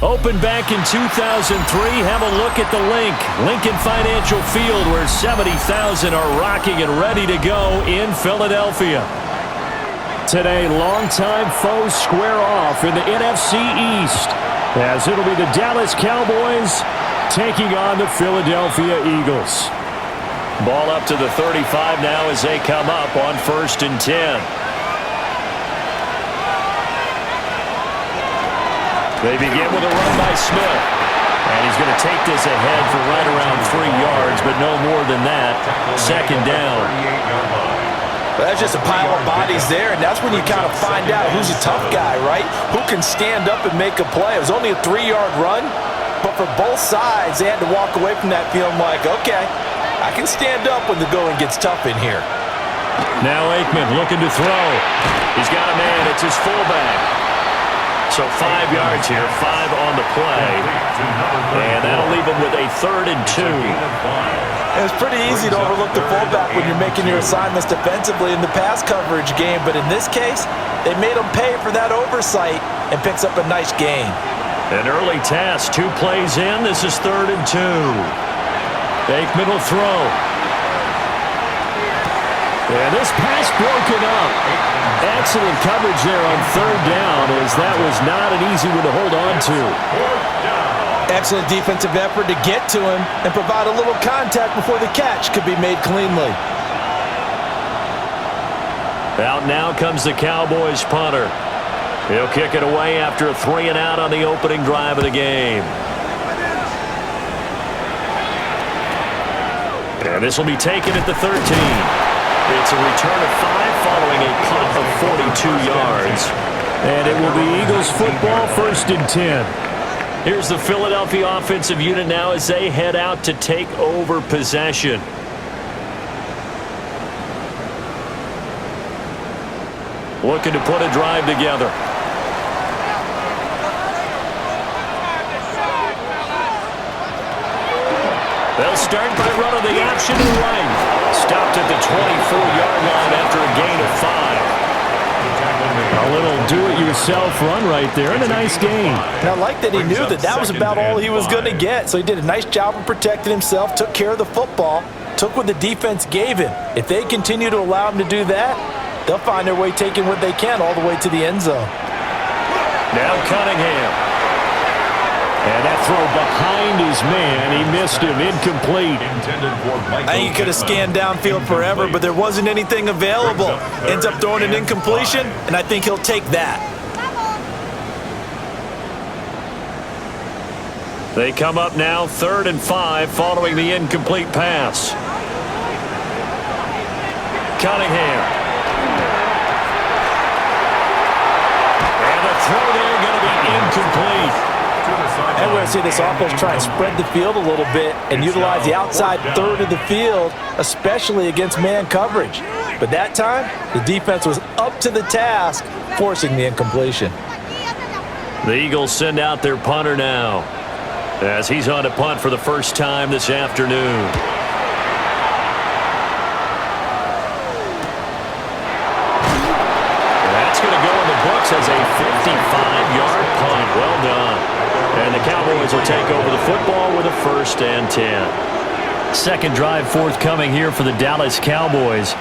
Opened back in 2003, have a look at the Lincoln Financial Field, where 70,000 are rocking and ready to go in Philadelphia. Today, longtime foes square off in the NFC East, as it'll be the Dallas Cowboys taking on the Philadelphia Eagles. Ball up to the 35 now as they come up on 1st and 10. They begin with a run by Smith. And he's going to take this ahead for right around 3 yards, but no more than that. 2nd down. Well, that's just a pile of bodies there, and that's when you kind of find out who's a tough guy, right? Who can stand up and make a play. It was only a 3-yard run, but for both sides, they had to walk away from that feeling like, okay, I can stand up when the going gets tough in here. Now Aikman looking to throw. He's got a man. It's his fullback. So 5 yards here, 5 on the play. And that'll leave him with a 3rd and 2. It's pretty easy to overlook the fullback when you're making your assignments defensively in the pass coverage game. But in this case, they made him pay for that oversight and picks up a nice gain. An early task, 2 plays in. This is 3rd and 2. Aikman will throw. And this pass broken up. Excellent coverage there on 3rd down, as that was not an easy one to hold on to. Excellent defensive effort to get to him and provide a little contact before the catch could be made cleanly. Out now comes the Cowboys punter. He'll kick it away after a 3 and out on the opening drive of the game. And this will be taken at the 13. It's a return of 5 following a punt of 42 yards. And it will be Eagles football, 1st and 10. Here's the Philadelphia offensive unit now as they head out to take over possession. Looking to put a drive together. They'll start by running the option to right. Stopped at the 24-yard line after a gain of 5. A little do-it-yourself run right there, and a nice gain. And I like that he knew that that was about all he was going to get. So he did a nice job of protecting himself, took care of the football, took what the defense gave him. If they continue to allow him to do that, they'll find their way taking what they can all the way to the end zone. Now Cunningham. And that throw behind his man, he missed him, incomplete. I think he could have scanned downfield forever, but there wasn't anything available. Ends up throwing an incompletion, and I think he'll take that. They come up now 3rd and 5 following the incomplete pass. Cunningham. And the throw there going to be incomplete. And we're going to see this offense try and spread the field a little bit and utilize the outside 3rd of the field, especially against man coverage. But that time, the defense was up to the task, forcing the incompletion. The Eagles send out their punter now, as he's on to punt for the first time this afternoon. And that's going to go in the books as a 55-yard punt. Well done. And the Cowboys will take over the football with a 1st and 10. Second drive forthcoming here for the Dallas Cowboys.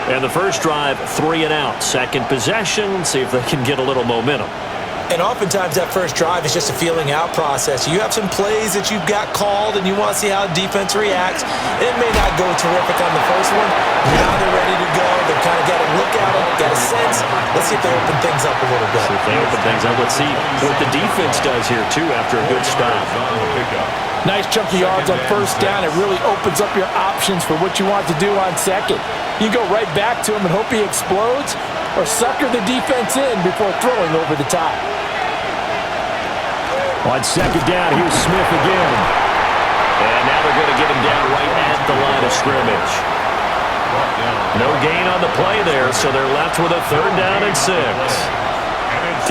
And the first drive, 3 and out. Second possession, see if they can get a little momentum. And oftentimes that first drive is just a feeling out process. You have some plays that you've got called and you want to see how the defense reacts. It may not go terrific on the first one. Now they're ready to go. They've kind of got a look at it, got a sense. Let's see if they open things up a little bit. See if they open things up. Let's see what the defense does here, too, after a good stop. Nice chunky yards on 1st down. It really opens up your options for what you want to do on 2nd. You can go right back to him and hope he explodes, or sucker the defense in before throwing over the top. On 2nd down, here's Smith again. And now they're going to get him down right at the line of scrimmage. No gain on the play there, so they're left with a 3rd down and 6.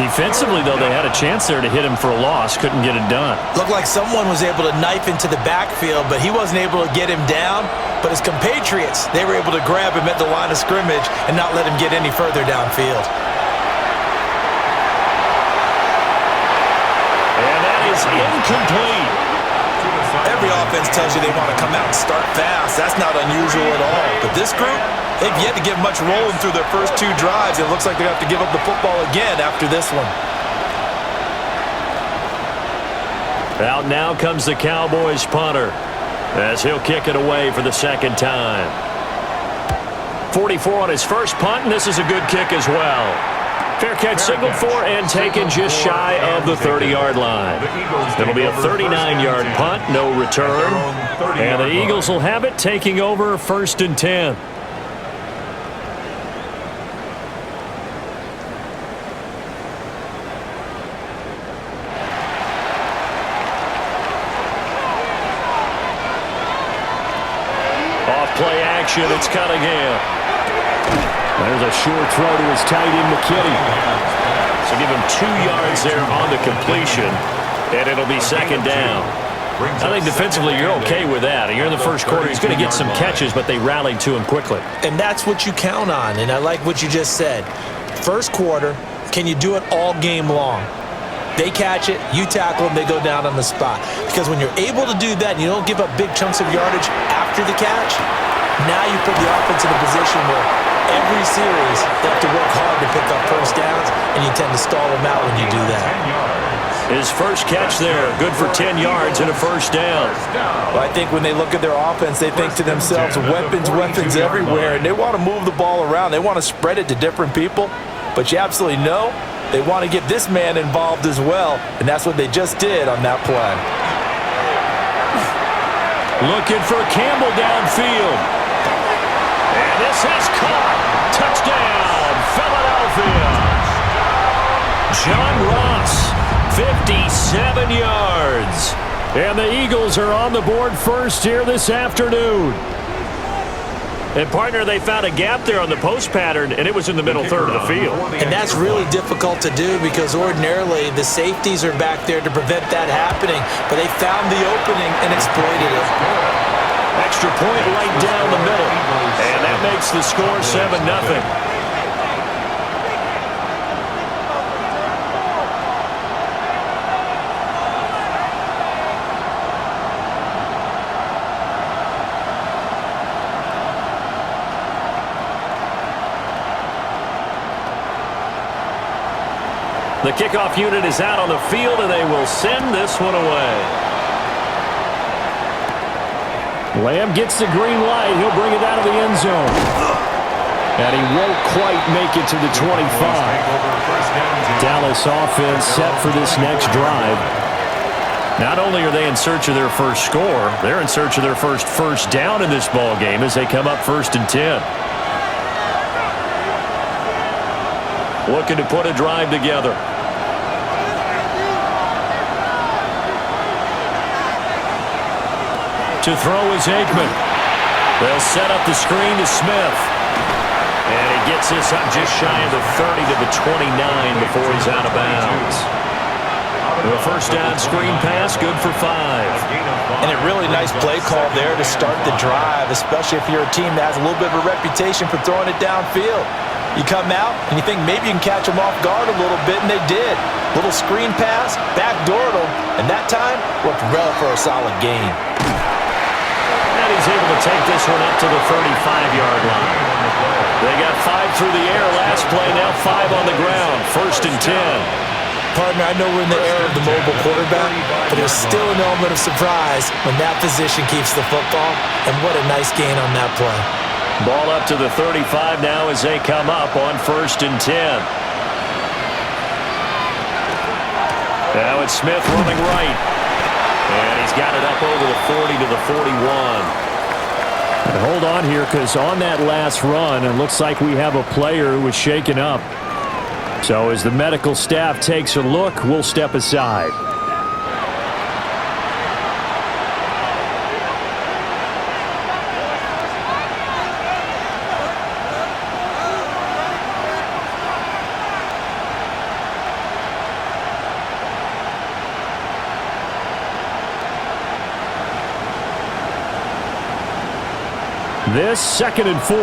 Defensively, though, they had a chance there to hit him for a loss. Couldn't get it done. Looked like someone was able to knife into the backfield, but he wasn't able to get him down. But his compatriots, they were able to grab him at the line of scrimmage and not let him get any further downfield. And is incomplete. Every offense tells you they want to come out and start fast. That's not unusual at all. But this group, they've yet to get much rolling through their first 2 drives. It looks like they're going to have to give up the football again after this one. Out now comes the Cowboys punter as he'll kick it away for the second time. 44 on his first punt, and this is a good kick as well. Fair catch signaled for and taken just shy of the 30-yard line. It'll be a 39-yard punt, no return. And the Eagles will have it, taking over 1st and 10. Off play action, it's Cunningham. There's a short throw to his tight end, McKinney. So give him 2 yards there on the completion, and it'll be second down. I think defensively you're okay with that. You're in the first quarter. He's going to get some catches, but they rallied to him quickly. And that's what you count on, and I like what you just said. First quarter, can you do it all game long? They catch it, you tackle them, they go down on the spot. Because when you're able to do that and you don't give up big chunks of yardage after the catch, now you put the offense in a position where every series, they have to work hard to pick up first downs, and you tend to stall them out when you do that. His first catch there, good for 10 yards and a first down. Well, I think when they look at their offense, they think to themselves, weapons everywhere, and they want to move the ball around. They want to spread it to different people, but you absolutely know they want to get this man involved as well, and that's what they just did on that play. Looking for Campbell downfield. And this is caught. Touchdown, Philadelphia. John Ross, 57 yards. And the Eagles are on the board first here this afternoon. And, partner, they found a gap there on the post pattern, and it was in the middle third of the field. And that's really difficult to do because ordinarily the safeties are back there to prevent that happening. But they found the opening and exploited it. Extra point right down the middle. And that makes the score 7-0. The kickoff unit is out on the field, and they will send this one away. Lamb gets the green light. He'll bring it out of the end zone. And he won't quite make it to the 25. Dallas offense set for this next drive. Not only are they in search of their first score, they're in search of their first down in this ball game as they come up 1st and 10. Looking to put a drive together. To throw is Aikman. They'll set up the screen to Smith. And he gets this up just shy of the 30 to the 29 before he's out of bounds. The first down screen pass, good for 5. And a really nice play call there to start the drive, especially if you're a team that has a little bit of a reputation for throwing it downfield. You come out, and you think maybe you can catch them off guard a little bit, and they did. Little screen pass, backdoored them, and that time worked well for a solid gain. And he's able to take this one up to the 35-yard line. They got 5 through the air last play, now 5 on the ground. 1st and 10. Partner, I know we're in the era of the mobile quarterback, but there's still an element of surprise when that position keeps the football, and what a nice gain on that play. Ball up to the 35 now as they come up on 1st and 10. Now it's Smith running right. And he's got it up over the 40 to the 41. And hold on here, because on that last run, it looks like we have a player who was shaken up. So as the medical staff takes a look, we'll step aside. This 2nd and 4.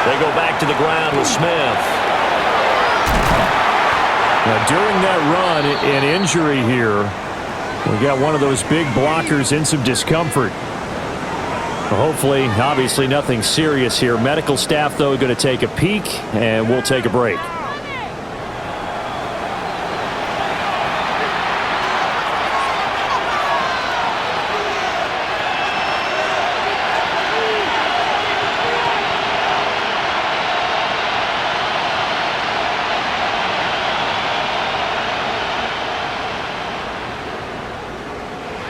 They go back to the ground with Smith. Now, during that run, an injury here. We got one of those big blockers in some discomfort. Hopefully, obviously, nothing serious here. Medical staff, though, going to take a peek, and we'll take a break.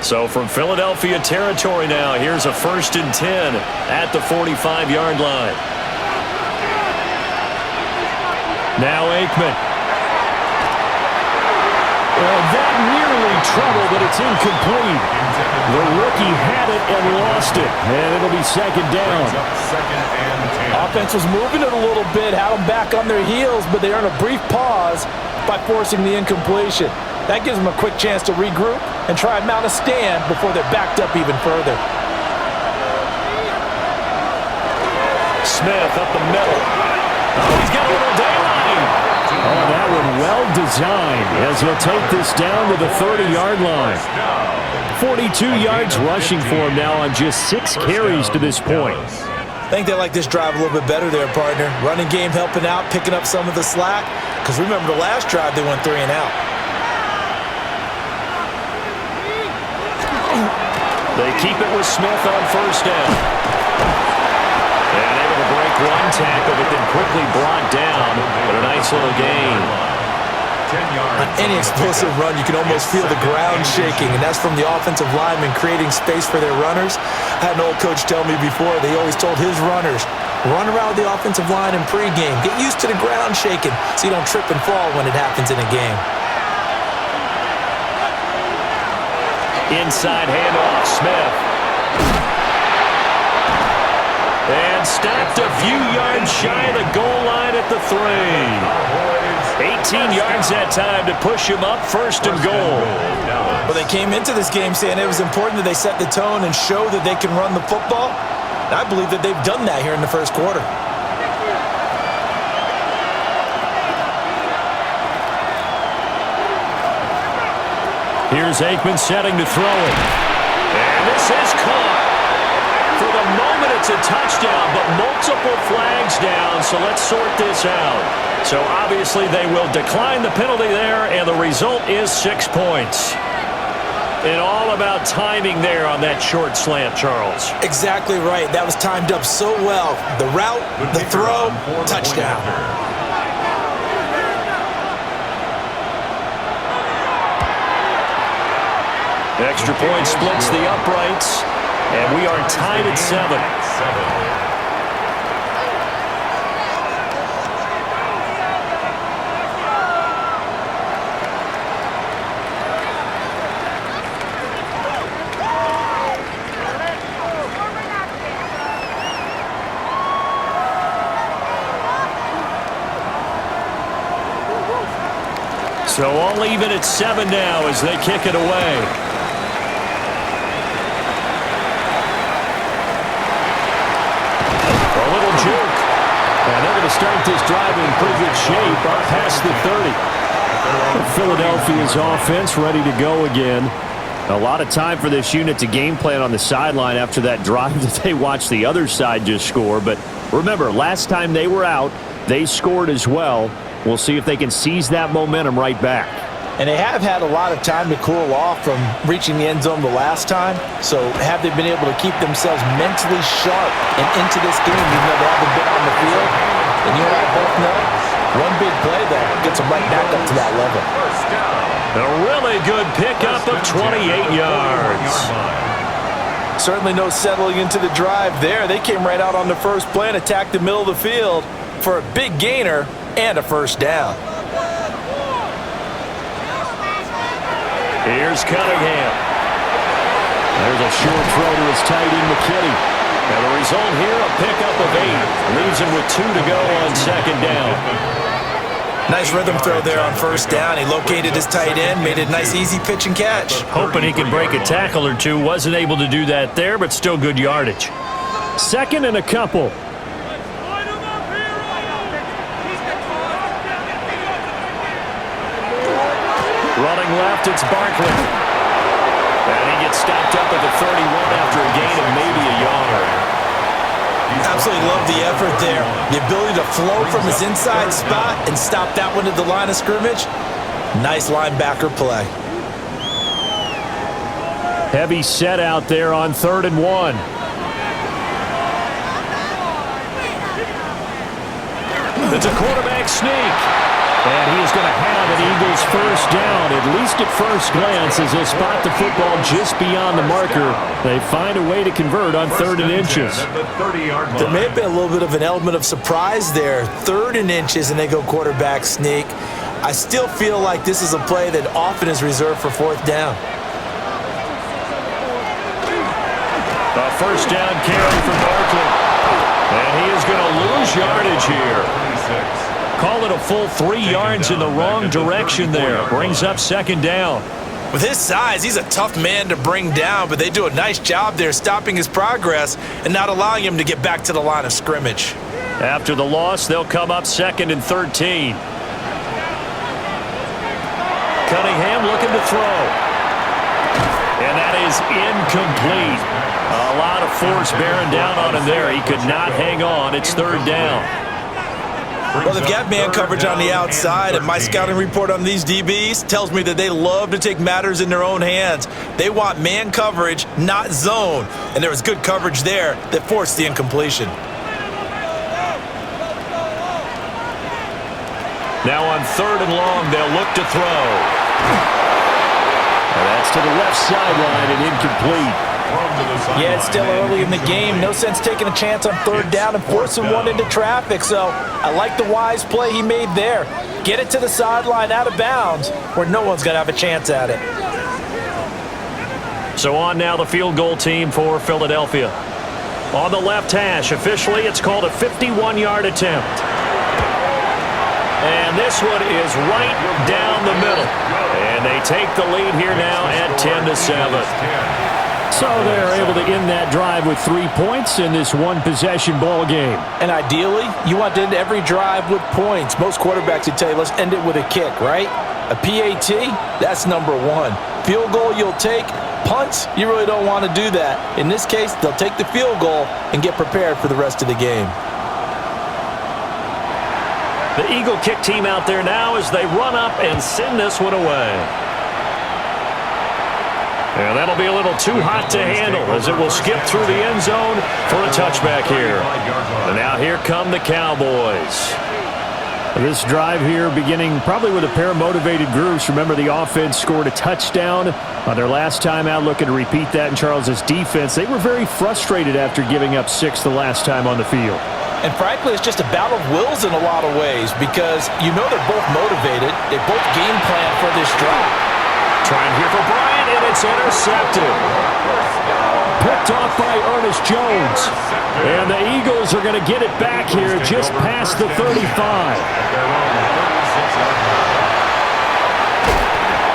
So from Philadelphia territory now, here's a 1st and 10 at the 45-yard line. Now Aikman. That nearly trouble, but it's incomplete. The rookie had it and lost it, and it'll be 2nd down. Offense was moving it a little bit, had them back on their heels, but they earned a brief pause by forcing the incompletion. That gives them a quick chance to regroup and try and mount a stand before they're backed up even further. Smith up the middle. Oh, he's got a little daylight. Oh, that one well designed as he'll take this down to the 30-yard line. 42 yards rushing for him now on just 6 carries to this point. I think they like this drive a little bit better there, partner. Running game helping out, picking up some of the slack. Because remember the last drive, they went 3 and out. They keep it with Smith on 1st down. And able to break one tackle, but then quickly brought down. But a nice little gain. On any explosive run, you can almost feel the ground shaking, and that's from the offensive linemen creating space for their runners. I had an old coach tell me before, they always told his runners, run around the offensive line in pregame. Get used to the ground shaking so you don't trip and fall when it happens in a game. Inside handoff, Smith. And stopped a few yards shy of the goal line at the 3. 18 yards that time to push him up 1st and goal. Well, they came into this game saying it was important that they set the tone and show that they can run the football. And I believe that they've done that here in the 1st quarter. Here's Aikman setting to throw it. And this is caught. For the moment, it's a touchdown, but multiple flags down, so let's sort this out. So obviously they will decline the penalty there, and the result is 6 points. And all about timing there on that short slant, Charles. Exactly right. That was timed up so well. The route, the throw, touchdown. Extra point splits the uprights, and we are tied at 7. So all even at 7 now as they kick it away. And they're going to start this drive in pretty good shape up past the 30. Philadelphia's offense ready to go again. A lot of time for this unit to game plan on the sideline after that drive that they watched the other side just score. But remember, last time they were out, they scored as well. We'll see if they can seize that momentum right back. And they have had a lot of time to cool off from reaching the end zone the last time. So have they been able to keep themselves mentally sharp and into this game even though they haven't been on the field? And you and I both know one big play there gets them right back up to that level. A really good pickup of 28 yards. Certainly no settling into the drive there. They came right out on the first play and attacked the middle of the field for a big gainer and a 1st down. Here's Cunningham. There's a short throw to his tight end, McKinney. And the result here, a pickup of 8. Leaves him with 2 to go on 2nd down. Nice rhythm throw there on 1st down. He located his tight end, made it a nice easy pitch and catch. Hoping he could break a tackle or two. Wasn't able to do that there, but still good yardage. 2nd and a couple. Running left, it's Barkley. And he gets stopped up at the 31 after a gain of maybe a yard. Absolutely love the effort there. The ability to flow from his inside spot and stop that one at the line of scrimmage. Nice linebacker play. Heavy set out there on 3rd and 1. It's a quarterback sneak. And he is going to have an Eagles first down, at least at first glance, as they'll spot the football just beyond the marker. They find a way to convert on 3rd and inches. There may have been a little bit of an element of surprise there. 3rd and inches, and they go quarterback sneak. I still feel like this is a play that often is reserved for 4th down. A first down carry for Barkley. And he is going to lose yardage here. Call it a full 3 yards in the wrong direction there. Brings up 2nd down. With his size, he's a tough man to bring down, but they do a nice job there stopping his progress and not allowing him to get back to the line of scrimmage. After the loss, they'll come up 2nd and 13. Cunningham looking to throw. And that is incomplete. A lot of force bearing down on him there. He could not hang on. It's 3rd down. Well, they've got man coverage on the outside, and my scouting report on these DBs tells me that they love to take matters in their own hands. They want man coverage, not zone, and there was good coverage there that forced the incompletion. Now on 3rd and long, they'll look to throw. And that's to the left sideline and incomplete. Yeah, it's still early in the game. No sense taking a chance on 3rd down and forcing one into traffic. So I like the wise play he made there. Get it to the sideline out of bounds where no one's going to have a chance at it. So on now the field goal team for Philadelphia. On the left hash, officially it's called a 51-yard attempt. And this one is right down the middle. And they take the lead here now at 10-7. So they're able to end that drive with 3 points in this one-possession ball game. And ideally, you want to end every drive with points. Most quarterbacks would tell you, let's end it with a kick, right? A PAT, that's number 1. Field goal you'll take. Punts, you really don't want to do that. In this case, they'll take the field goal and get prepared for the rest of the game. The Eagle kick team out there now as they run up and send this one away. And that'll be a little too hot to handle as it will skip through the end zone for a touchback here. And now here come the Cowboys. This drive here beginning probably with a pair of motivated groups. Remember, the offense scored a touchdown on their last time out. Looking to repeat that in Charles's defense. They were very frustrated after giving up 6 the last time on the field. And frankly, it's just a battle of wills in a lot of ways because you know they're both motivated. They both game plan for this drive. Trying here for Bryant, and it's intercepted. Picked off by Ernest Jones. And the Eagles are going to get it back here just past the 35.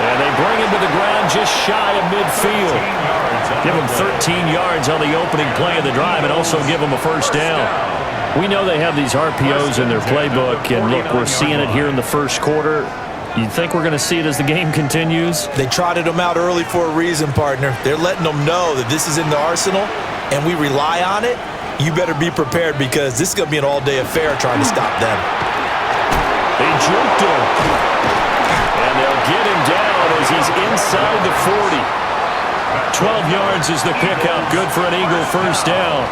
And they bring him to the ground just shy of midfield. Give him 13 yards on the opening play of the drive and also give him a first down. We know they have these RPOs in their playbook, and look, we're seeing it here in the first quarter. You think we're going to see it as the game continues? They trotted them out early for a reason, partner. They're letting them know that this is in the arsenal, and we rely on it. You better be prepared because this is going to be an all-day affair trying to stop them. They juked him. And they'll get him down as he's inside the 40. 12 yards is the pickup. Good for an Eagle first down.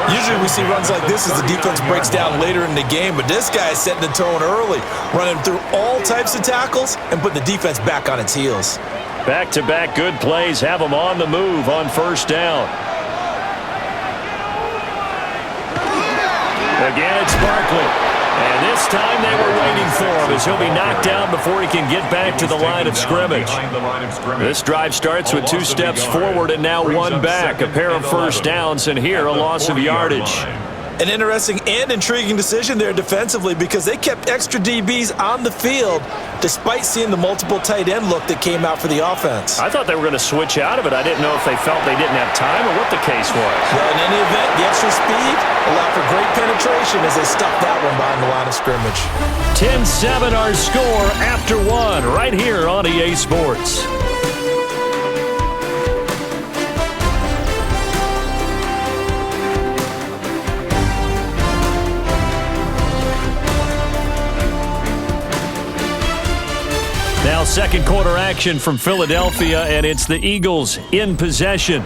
Usually we see runs like this as the defense breaks down later in the game, but this guy is setting the tone early, running through all types of tackles and putting the defense back on its heels. Back-to-back good plays have them on the move on first down. Again, it's Barkley. And this time they were waiting for him as he'll be knocked down before he can get back to the line of scrimmage. This drive starts with 2 steps forward and now 1 back. A pair of first downs, and here a loss of yardage. An interesting and intriguing decision there defensively because they kept extra DBs on the field despite seeing the multiple tight end look that came out for the offense. I thought they were going to switch out of it. I didn't know if they felt they didn't have time or what the case was. Well, in any event, the extra speed allowed for great penetration as they stuffed that one behind the line of scrimmage. 10-7 our score after one right here on EA Sports. Now second quarter action from Philadelphia, and it's the Eagles in possession.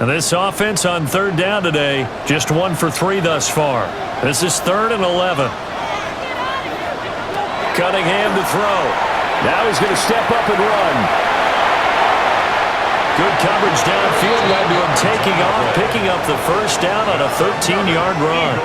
And this offense on third down today, just 1 for 3 thus far. This is 3rd and 11. Cunningham to throw. Now he's going to step up and run. Good coverage downfield led to him taking off, picking up the first down on a 13-yard run.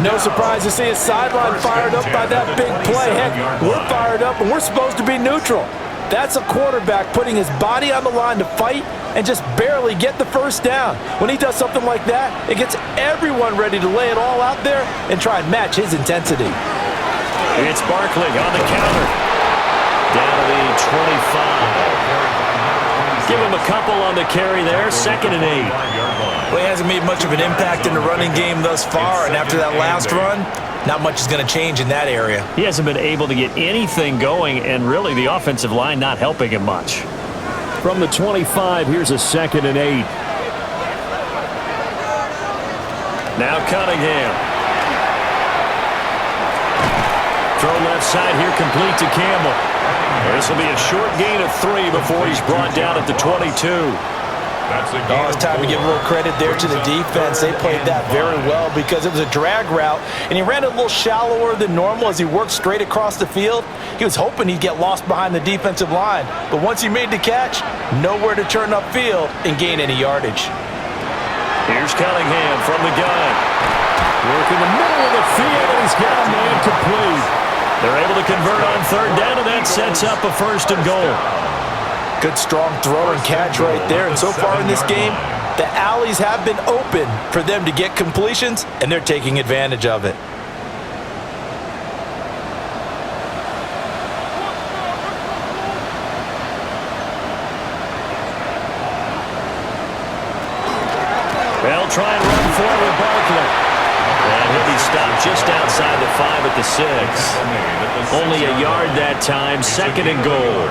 No surprise to see his sideline fired up by that big play. Heck, we're fired up, and we're supposed to be neutral. That's a quarterback putting his body on the line to fight and just barely get the first down. When he does something like that, it gets everyone ready to lay it all out there and try and match his intensity. It's Barkley on the counter. Down to the 25. Give him a couple on the carry there, 2nd and 8. Well, he hasn't made much of an impact in the running game thus far, and after that last run, not much is going to change in that area. He hasn't been able to get anything going, and really the offensive line not helping him much. From the 25, here's a 2nd and 8. Now Cunningham. Throw left side here, complete to Campbell. This will be a short gain of 3 before he's brought down at the 22. Oh, it's time to give a little credit there to the defense. They played that very well because it was a drag route, and he ran a little shallower than normal as he worked straight across the field. He was hoping he'd get lost behind the defensive line, but once he made the catch, nowhere to turn upfield and gain any yardage. Here's Cunningham from the gun. Working the middle of the field, and he's got a man complete. They're able to convert on third down, and that sets up a 1st and goal. Good strong throw and catch right there. And so far in this game, the alleys have been open for them to get completions, and they're taking advantage of it. They'll try and run forward Barkley. And he'll be stopped just outside the 5 at the 6. Only a yard that time, 2nd and goal.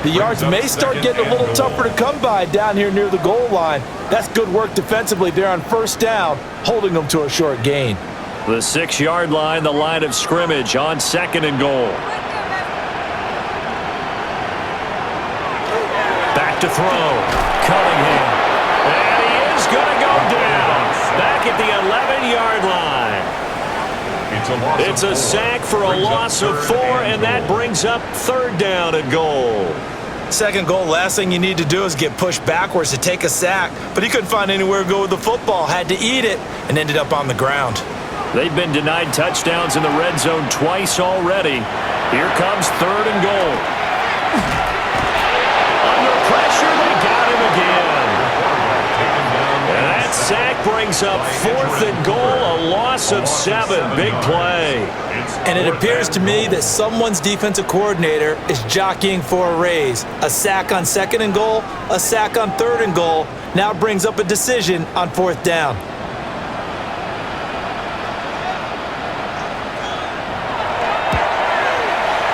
The yards may start getting a little tougher to come by down here near the goal line. That's good work defensively there on 1st down, holding them to a short gain. The 6-yard line, the line of scrimmage on 2nd and goal. Back to throw. Cunningham. And he is going to go down. Back at the 11-yard line. It's a sack for a loss of 4, and that brings up 3rd down and goal. 2nd goal, last thing you need to do is get pushed backwards to take a sack, but he couldn't find anywhere to go with the football, had to eat it, and ended up on the ground. They've been denied touchdowns in the red zone twice already. Here comes 3rd and goal. Under pressure, they got him again. And that sack brings up 4th and goal, a loss of 7. Big play. And it appears to me that someone's defensive coordinator is jockeying for a raise. A sack on 2nd and goal, a sack on 3rd and goal, now brings up a decision on 4th down.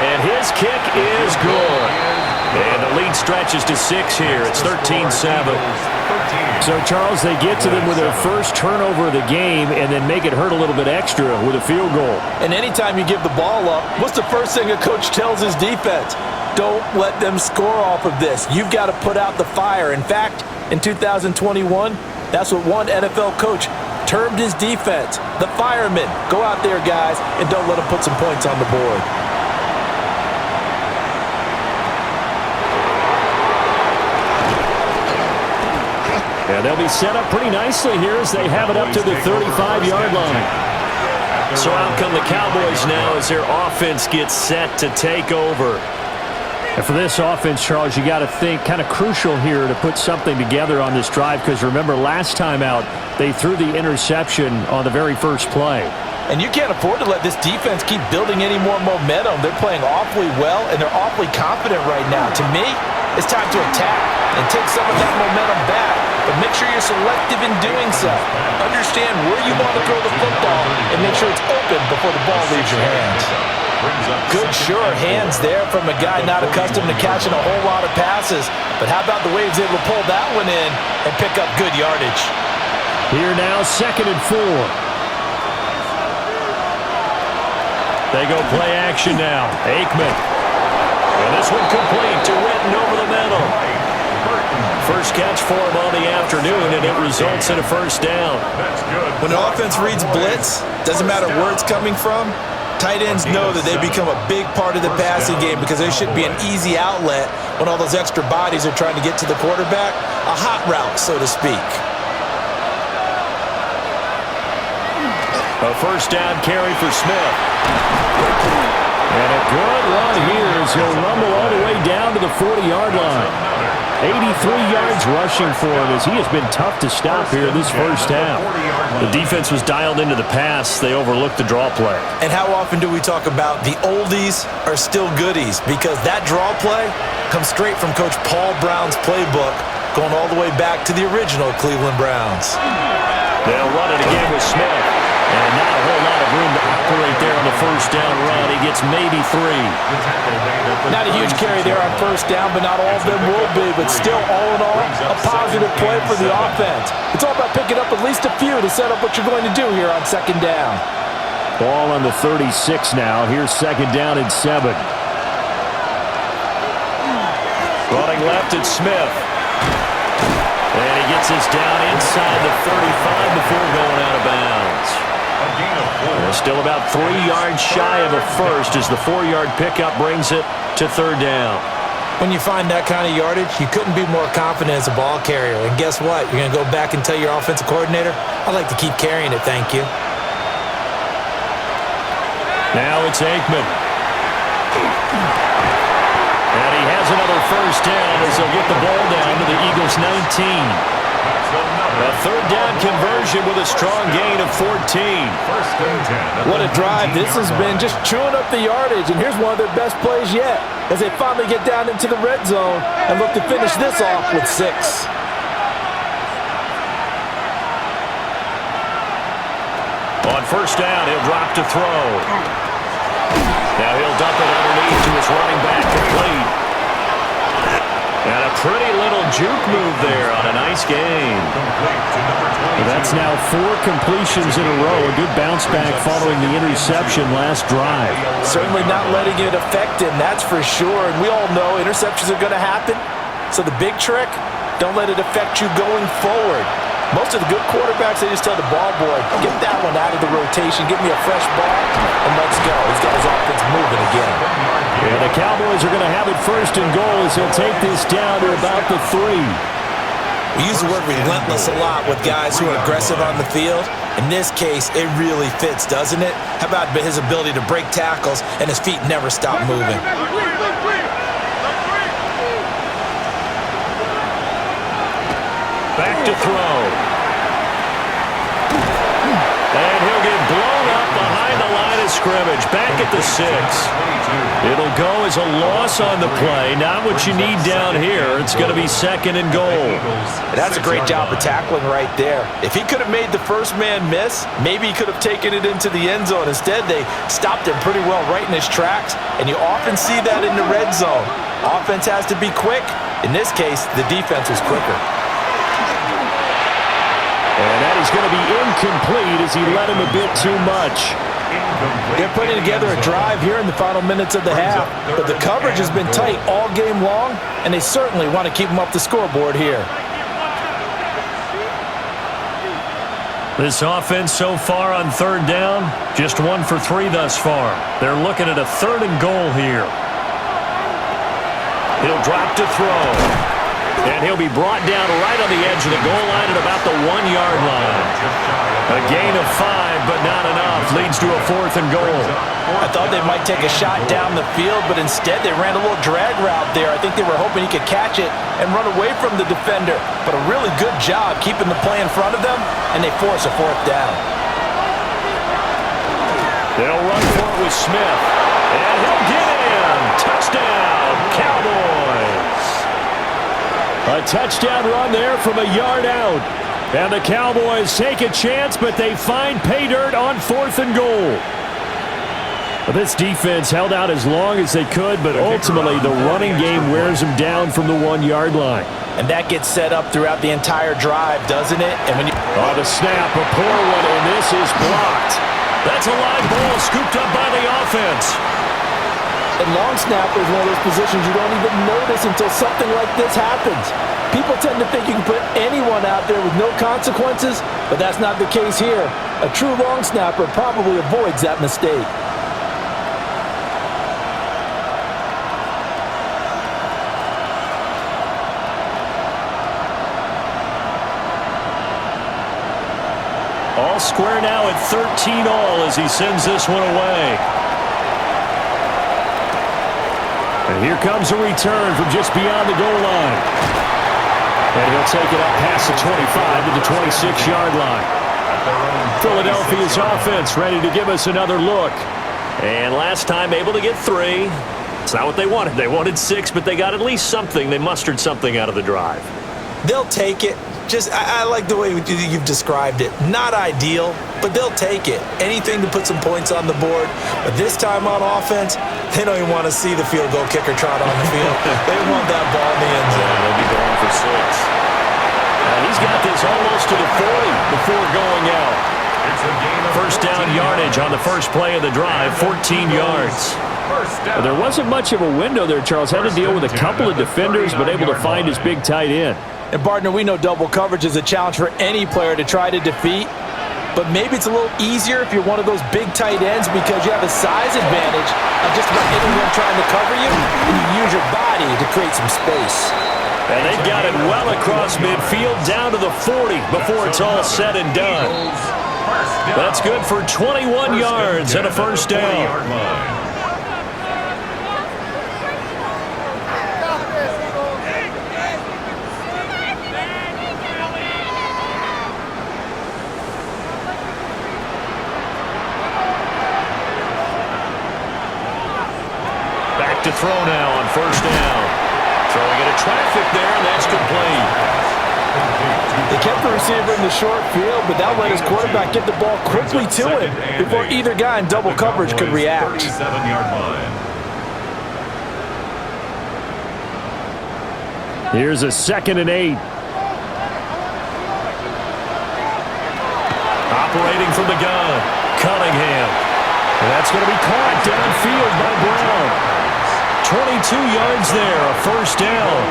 And his kick is good. And the lead stretches to 6 here. It's 13-7. So, Charles, they get to them with their first turnover of the game and then make it hurt a little bit extra with a field goal. And anytime you give the ball up, what's the first thing a coach tells his defense? Don't let them score off of this. You've got to put out the fire. In fact, in 2021, that's what one NFL coach termed his defense. The firemen. Go out there, guys, and don't let them put some points on the board. And they'll be set up pretty nicely here as they have it up to the 35-yard line. So out come the Cowboys now as their offense gets set to take over. And for this offense, Charles, you got to think kind of crucial here to put something together on this drive, because remember last time out they threw the interception on the very first play. And you can't afford to let this defense keep building any more momentum. They're playing awfully well, and they're awfully confident right now. To me, it's time to attack and take some of that momentum back, but make sure you're selective in doing so. Understand where you want to throw the football and make sure it's open before the ball leaves your hands. Good, sure hands there from a guy not accustomed to catching a whole lot of passes. But how about the way he was able to pull that one in and pick up good yardage? Here now, 2nd and 4. They go play action now. Aikman. And this one complete to Witten over the middle. First catch for him on the afternoon, and it results in a first down. When an offense reads blitz, doesn't matter where it's coming from, tight ends know that they become a big part of the passing game because there should be an easy outlet when all those extra bodies are trying to get to the quarterback. A hot route, so to speak. A first down carry for Smith. And a good run here as he'll rumble all the way down to the 40-yard line. 83 yards rushing for him as he has been tough to stop here this first half. The defense was dialed into the pass. They overlooked the draw play. And how often do we talk about the oldies are still goodies? Because that draw play comes straight from Coach Paul Brown's playbook, going all the way back to the original Cleveland Browns. They'll run it again with Smith. And not a whole lot of room to operate there on the first down run. He gets maybe 3. Not a huge carry there on first down, but not all of them will be. But still, all in all, a positive play for the offense. It's all about picking up at least a few to set up what you're going to do here on 2nd down. Ball on the 36 now. Here's 2nd down and 7. Running left, it's Smith. And he gets this down inside the 35 before going out of bounds. Still about 3 yards shy of a first as the 4-yard pickup brings it to 3rd down. When you find that kind of yardage, you couldn't be more confident as a ball carrier. And guess what? You're going to go back and tell your offensive coordinator, I'd like to keep carrying it, thank you. Now it's Aikman. And he has another first down as they'll get the ball down to the Eagles' 19. A 3rd down conversion with a strong gain of 14. What a drive this has been, just chewing up the yardage. And here's one of their best plays yet as they finally get down into the red zone and look to finish this off with 6. On first down, he'll drop to throw. Now he'll dump it underneath to his running back complete. And a pretty little juke move there on a nice game. That's now 4 completions in a row. A good bounce back following the interception last drive. Certainly not letting it affect him, that's for sure. And we all know interceptions are going to happen. So the big trick, don't let it affect you going forward. Most of the good quarterbacks, they just tell the ball boy, get that one out of the rotation, give me a fresh ball, and let's go. He's got his offense moving again. Yeah, the Cowboys are going to have it 1st and goal as he'll take this down to about the 3. We use the word relentless a lot with guys who are aggressive on the field. In this case, it really fits, doesn't it? How about his ability to break tackles and his feet never stop moving? Back to throw. And he'll get blown up behind the line of scrimmage. Back at the 6. It'll go as a loss on the play. Not what you need down here. It's going to be 2nd and goal. That's a great job of tackling right there. If he could have made the first man miss, maybe he could have taken it into the end zone. Instead, they stopped him pretty well right in his tracks, and you often see that in the red zone. Offense has to be quick. In this case, the defense was quicker. And that is going to be incomplete as he let him a bit too much. They're putting together a drive here in the final minutes of the half, but the coverage has been tight all game long, and they certainly want to keep them up the scoreboard here. This offense so far on 3rd down, just 1 for 3 thus far. They're looking at a 3rd and goal here. He'll drop to throw. And he'll be brought down right on the edge of the goal line at about the 1-yard line. A gain of 5, but not enough. Leads to a 4th and goal. I thought they might take a shot down the field, but instead they ran a little drag route there. I think they were hoping he could catch it and run away from the defender. But a really good job keeping the play in front of them, and they force a 4th down. They'll run for it with Smith. And he'll get in. Touchdown, Cowboys. A touchdown run there from a yard out. And the Cowboys take a chance, but they find pay dirt on 4th and goal. This defense held out as long as they could, but ultimately the running game wears them down from the 1-yard line. And that gets set up throughout the entire drive, doesn't it? And when you the snap, a poor one, and this is blocked. That's a live ball scooped up by the offense. And long snapper is one of those positions you don't even notice until something like this happens. People tend to think you can put anyone out there with no consequences, but that's not the case here. A true long snapper probably avoids that mistake. All square now at 13-all as he sends this one away. And here comes a return from just beyond the goal line. And he'll take it up past the 25 to the 26-yard line. Philadelphia's offense ready to give us another look. And last time able to get 3. It's not what they wanted. They wanted 6, but they got at least something. They mustered something out of the drive. They'll take it. I like the way you've described it. Not ideal, but they'll take it. Anything to put some points on the board. But this time on offense, they don't even want to see the field goal kicker trot on the field. They want that ball in the end zone. Yeah, they'll be going for 6. He's got this almost to the 40 before going out. First down yardage on the first play of the drive, 14 yards. Well, there wasn't much of a window there, Charles. Had to deal with a couple of defenders, but able to find his big tight end. And, partner, we know double coverage is a challenge for any player to try to defeat. But maybe it's a little easier if you're one of those big tight ends because you have a size advantage on just about anyone trying to cover you, and you use your body to create some space. And they've got it well across midfield down to the 40 before it's all said and done. That's good for 21 yards and a first down. To throw now on first down. Throwing into traffic there, and that's complete. They kept the receiver in the short field, but that let his quarterback get the ball quickly to him before either guy in double coverage could react. Here's a 2nd and 8. Operating from the gun, Cunningham. And that's going to be caught downfield by Brown. 22 yards there, a first down.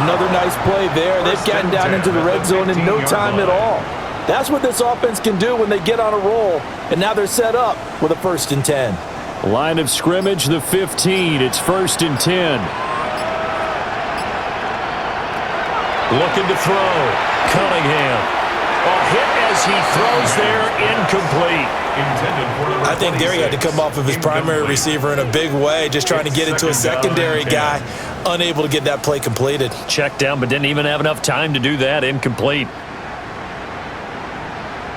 Another nice play there. They've gotten down into the red zone in no time at all. That's what this offense can do when they get on a roll, and now they're set up with a 1st and 10. Line of scrimmage, the 15. It's 1st and 10. Looking to throw. Cunningham. A hit as he throws there, incomplete. I think there he had to come off of his primary receiver in a big way, just trying to get into a secondary guy, unable to get that play completed. Checked down, but didn't even have enough time to do that. Incomplete.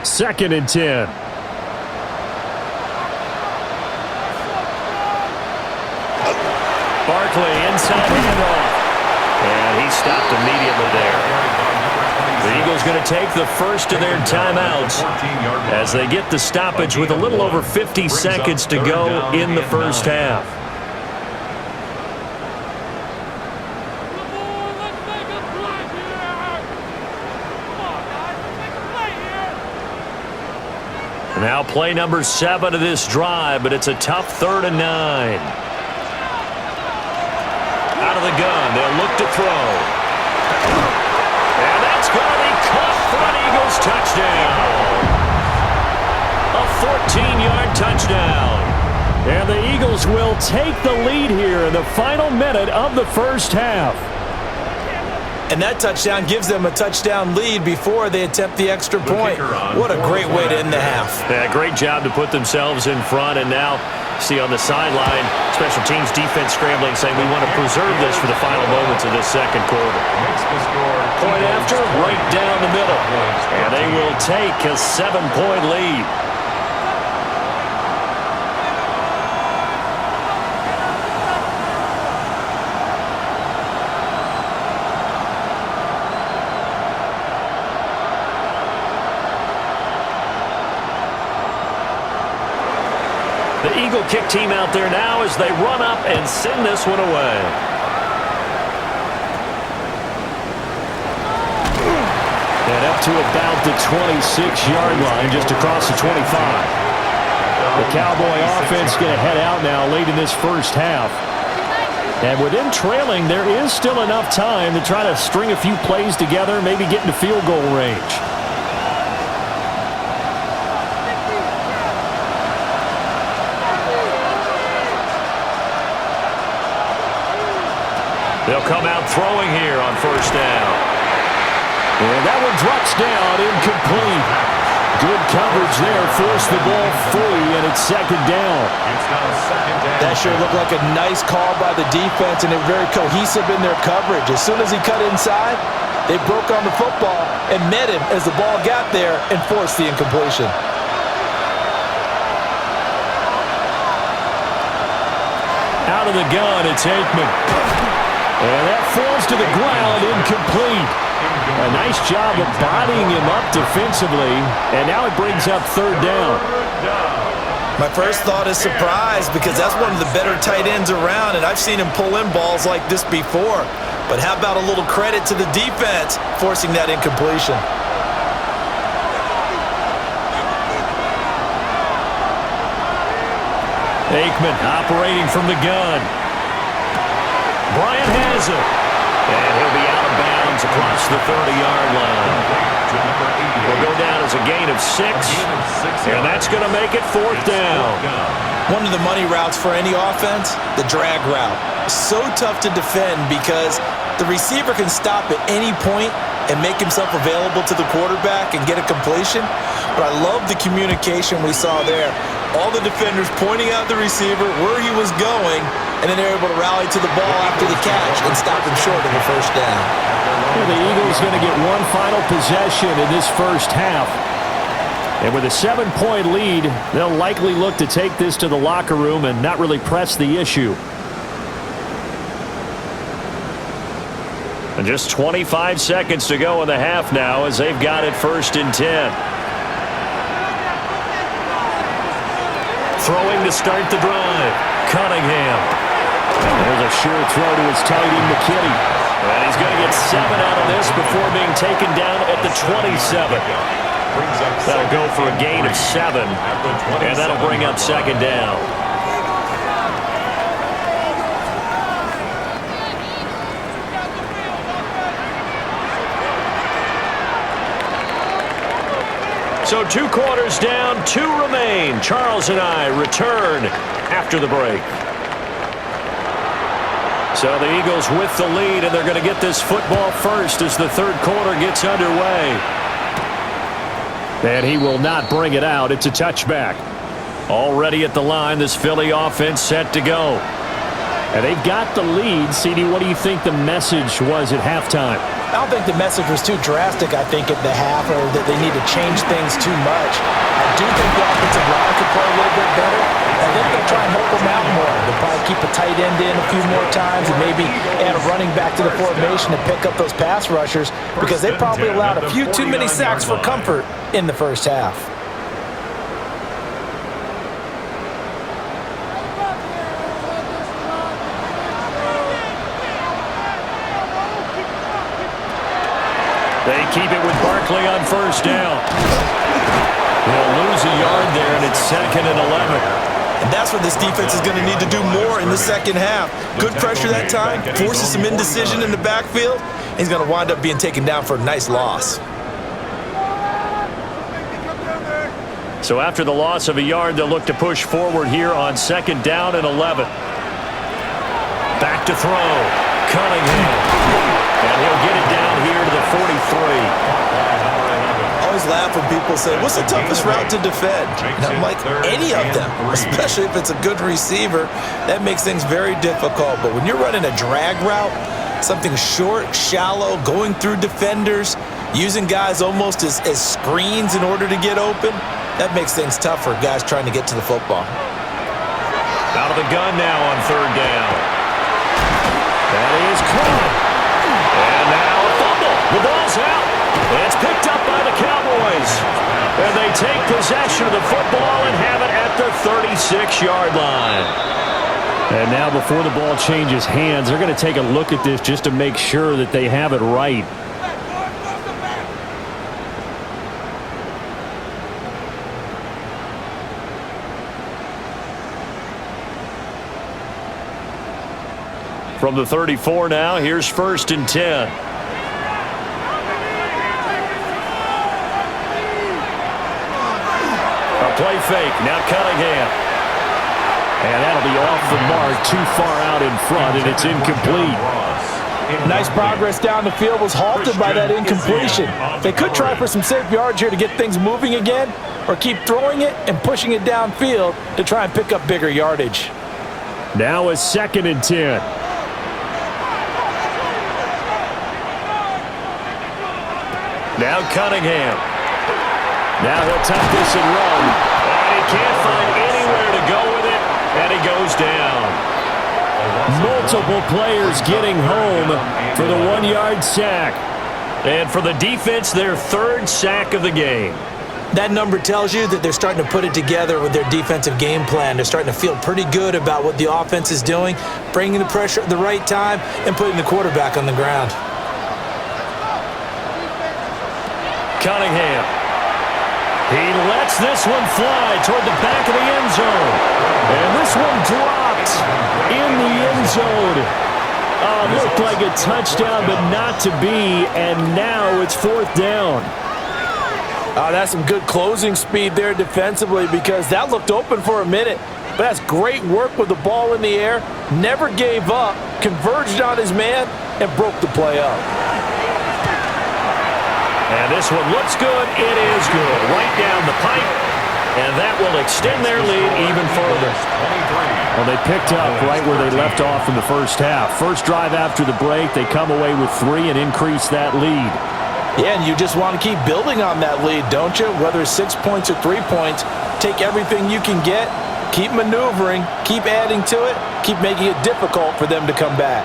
2nd and 10. Barkley inside handoff. And he stopped immediately there. The Eagles going to take the first of their timeouts as they get the stoppage with a little over 50 seconds to go in the first half. Now play number 7 of this drive, but it's a tough 3rd and 9. Out of the gun, they'll look to throw. And that's going to be caught for an Eagles touchdown. A 14-yard touchdown. And the Eagles will take the lead here in the final minute of the first half. And that touchdown gives them a touchdown lead before they attempt the extra point. What a great way to end the half. Yeah, great job to put themselves in front. And now, see on the sideline, special teams defense scrambling, saying we want to preserve this for the final moments of this second quarter. Point after, right down the middle. And they will take a 7-point lead. The Eagle kick team out there now as they run up and send this one away. And up to about the 26-yard line, just across the 25. The Cowboy offense going to head out now late in this first half. And with them trailing, there is still enough time to try to string a few plays together, maybe get into field goal range. They'll come out throwing here on first down. And that one drops down, incomplete. Good coverage there, forced the ball free, and it's second down. That sure looked like a nice call by the defense, and they're very cohesive in their coverage. As soon as he cut inside, they broke on the football and met him as the ball got there and forced the incompletion. Out of the gun, it's Aikman. And that falls to the ground, incomplete. A nice job of bodying him up defensively, and now it brings up third down. My first thought is surprise because that's one of the better tight ends around, and I've seen him pull in balls like this before. But how about a little credit to the defense forcing that incompletion? Aikman operating from the gun. Bryant has it. And he'll be out of bounds across the 30-yard line. Will go down as a gain of 6. And that's going to make it fourth down. One of the money routes for any offense, the drag route. So tough to defend because the receiver can stop at any point and make himself available to the quarterback and get a completion. But I love the communication we saw there. All the defenders pointing out the receiver where he was going, and then they're able to rally to the ball after the catch and stop him short of the first down. Well, the Eagles going to get one final possession in this first half. And with a 7-point lead, they'll likely look to take this to the locker room and not really press the issue. And just 25 seconds to go in the half now as they've got it 1st and 10. Throwing to start the drive. Cunningham. And there's a sure throw to his tight end, McKinney. And he's going to get 7 out of this before being taken down at the 27. That'll go for a gain of 7. And that'll bring up second down. So 2 quarters down, 2 remain. Charles and I return after the break. So the Eagles with the lead, and they're going to get this football first as the third quarter gets underway. And he will not bring it out. It's a touchback. Already at the line, this Philly offense set to go. And they've got the lead. CD, what do you think the message was at halftime? I don't think the message was too drastic, I think, at the half, or that they need to change things too much. I do think the offensive line could play a little bit better. I think they'll try and help them out more. They'll probably keep a tight end in a few more times and maybe add a running back to the formation to pick up those pass rushers because they probably allowed a few too many sacks for comfort in the first half. They keep it with Barkley on first down. They'll lose a yard there, and it's 2nd and 11. And that's what this defense is going to need to do more in the second half. Good pressure that time, forces some indecision in the backfield. He's going to wind up being taken down for a nice loss. So after the loss of a yard, they'll look to push forward here on 2nd down and 11. Back to throw. Cunningham. And he'll get it down here to the 43. I always laugh when people say, what's the toughest route to defend? And I'm like, any of them, especially if it's a good receiver. That makes things very difficult. But when you're running a drag route, something short, shallow, going through defenders, using guys almost as screens in order to get open, that makes things tough for guys trying to get to the football. Out of the gun now on third down. That is caught. And now a fumble. The ball's out. It's picked up by the Cowboys. And they take possession of the football and have it at the 36-yard line. And now before the ball changes hands, they're going to take a look at this just to make sure that they have it right. From the 34 now, here's 1st and 10. A play fake, now Cunningham. And that'll be off the mark, too far out in front, and it's incomplete. Nice progress down the field, was halted by that incompletion. They could try for some safe yards here to get things moving again, or keep throwing it and pushing it downfield to try and pick up bigger yardage. Now a 2nd and 10. Now Cunningham. Now he'll tuck this and run. And he can't find anywhere to go with it. And he goes down. Multiple players getting home for the 1-yard sack. And for the defense, their 3rd sack of the game. That number tells you that they're starting to put it together with their defensive game plan. They're starting to feel pretty good about what the offense is doing, bringing the pressure at the right time, and putting the quarterback on the ground. Cunningham. He lets this one fly toward the back of the end zone. And this one dropped in the end zone. Looked like a touchdown, but not to be. And now it's 4th down. That's some good closing speed there defensively, because that looked open for a minute. But that's great work with the ball in the air. Never gave up, converged on his man, and broke the play up. And this one looks good. It is good. Right down the pipe. And that will extend their lead even further. Well, they picked up right where they left off in the first half. First drive after the break, they come away with 3 and increase that lead. Yeah, and you just want to keep building on that lead, don't you? Whether it's 6 points or 3 points, take everything you can get, keep maneuvering, keep adding to it, keep making it difficult for them to come back.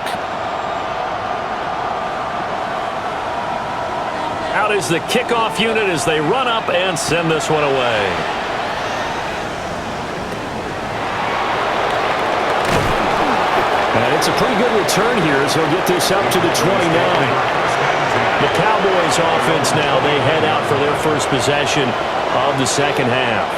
Out is the kickoff unit as they run up and send this one away. And it's a pretty good return here as he'll get this up to the 29. The Cowboys offense now, they head out for their first possession of the second half.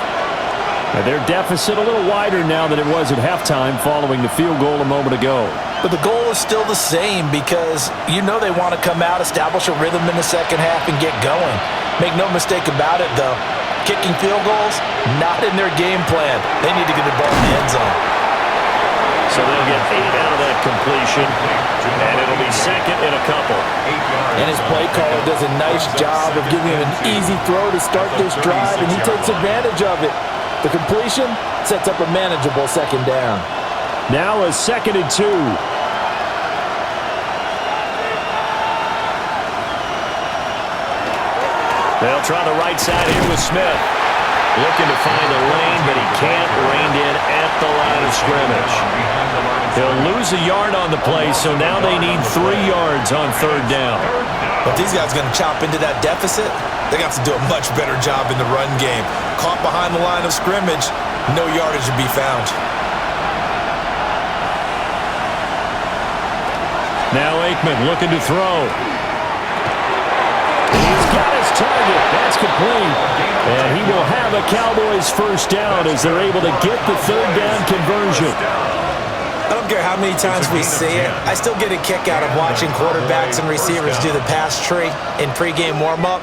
And their deficit a little wider now than it was at halftime following the field goal a moment ago. But the goal is still the same, because you know they want to come out, establish a rhythm in the second half, and get going. Make no mistake about it, though. Kicking field goals, not in their game plan. They need to get the ball in the end zone. So they'll get 8 out of that completion, and it'll be 2nd and a couple. And his play caller does a nice job of giving him an easy throw to start this drive, and he takes advantage of it. The completion sets up a manageable 2nd down. Now a 2nd and 2. They'll try the right side here with Smith. Looking to find a lane, but he can't. Reined in at the line of scrimmage. He'll lose a yard on the play, so now they need 3 yards on 3rd down. But these guys are going to chop into that deficit. They got to do a much better job in the run game. Caught behind the line of scrimmage, no yardage to be found. Now Aikman looking to throw. He's got his target. That's complete. And he will have a Cowboys first down as they're able to get the 3rd down conversion. I don't care how many times we see it. I still get a kick out of watching quarterbacks and receivers do the pass tree in pregame warm-up.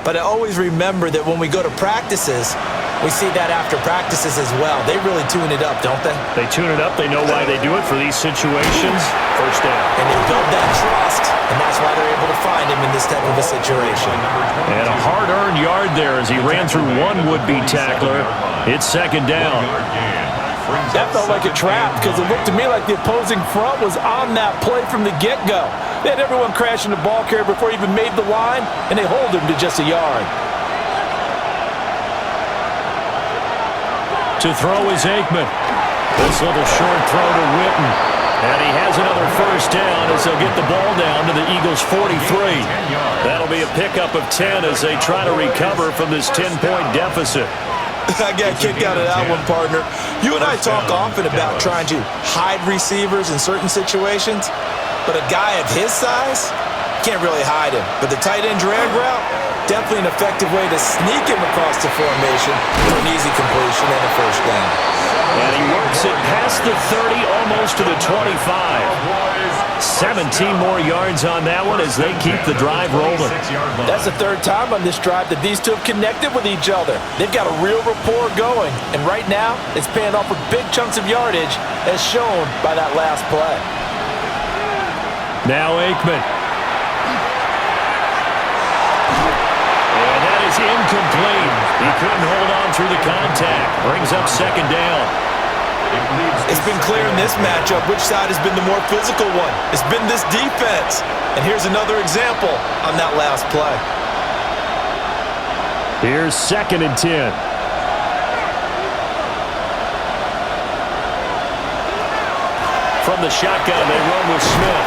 But I always remember that when we go to practices, We see that after practices as well. They really tune it up, don't they? They tune it up. They know why they do it for these situations. First down. And they build that trust, and that's why they're able to find him in this type of a situation. And a hard-earned yard there as he ran through one would-be tackler. It's second down. That felt like a trap because it looked to me like the opposing front was on that play from the get-go. They had everyone crashing the ball carrier before he even made the line, and they hold him to just a yard. To throw is Aikman. This little short throw to Witten. And he has another first down as they'll get the ball down to the Eagles' 43. That'll be a pickup of 10 as they try to recover from this 10-point deficit. I got kicked out of that one, partner. You and I talk often about trying to hide receivers in certain situations, but a guy of his size, can't really hide him. But the tight end drag route, definitely an effective way to sneak him across the formation for an easy completion and a first down. And he works it past the 30, almost to the 25. 17 more yards on that one as they keep the drive rolling. That's the third time on this drive that these two have connected with each other. They've got a real rapport going, and right now it's paying off with big chunks of yardage as shown by that last play. Now Aikman. And that is incomplete. He couldn't hold on through the contact. Brings up second down. It's been clear in this matchup which side has been the more physical one. It's been this defense. And here's another example on that last play. Here's second and 10. From the shotgun, they run with Smith.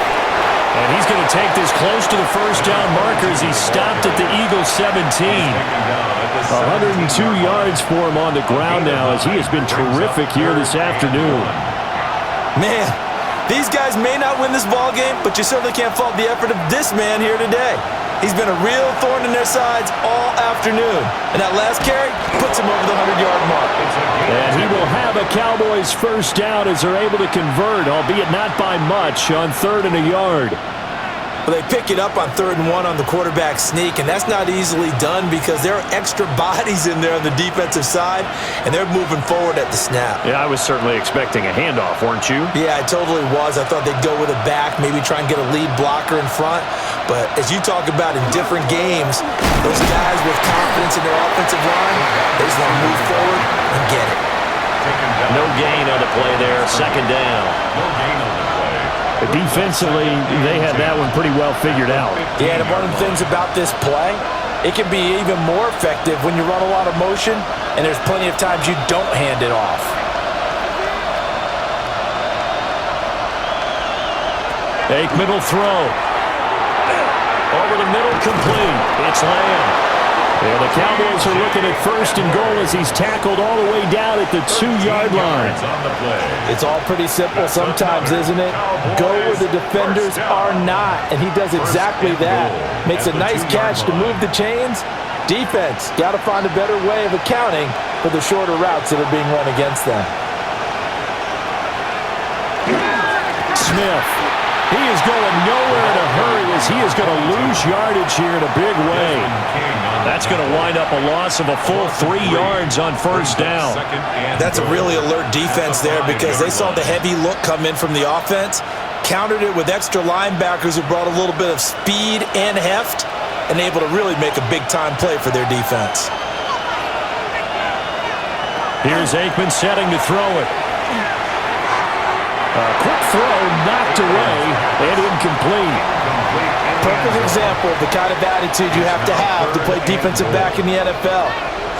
And he's going to take this close to the first down marker as he stopped at the Eagles' 17. 102 yards for him on the ground now as he has been terrific here this afternoon. Man, these guys may not win this ball game, but you certainly can't fault the effort of this man here today. He's been a real thorn in their sides all afternoon. And that last carry puts him over the 100-yard mark. And he will have a Cowboys first down as they're able to convert, albeit not by much, on 3rd and a yard. Well, they pick it up on 3rd and 1 on the quarterback sneak, and that's not easily done because there are extra bodies in there on the defensive side, and they're moving forward at the snap. Yeah, I was certainly expecting a handoff, weren't you? Yeah, I totally was. I thought they'd go with a back, maybe try and get a lead blocker in front. But as you talk about in different games, those guys with confidence in their offensive line, they just want to move forward and get it. No gain on the play there, second down. No gain on the play. Defensively, they had that one pretty well figured out. Yeah, and one of the things about this play, it can be even more effective when you run a lot of motion, and there's plenty of times you don't hand it off. Aikman will throw. Over the middle, complete. It's Lamb. And the Cowboys are looking at 1st and goal as he's tackled all the way down at the 2-yard line. It's all pretty simple sometimes, isn't it? Go where the defenders are not, and he does exactly that. Makes a nice catch to move the chains. Defense, got to find a better way of accounting for the shorter routes that are being run against them. Smith. He is going nowhere in a hurry as he is going to lose yardage here in a big way. That's going to wind up a loss of a full 3 yards on first down. That's a really alert defense there because they saw the heavy look come in from the offense, countered it with extra linebackers who brought a little bit of speed and heft, and able to really make a big-time play for their defense. Here's Aikman setting to throw it. A quick throw knocked away and incomplete. Perfect example of the kind of attitude you have to play defensive back in the NFL.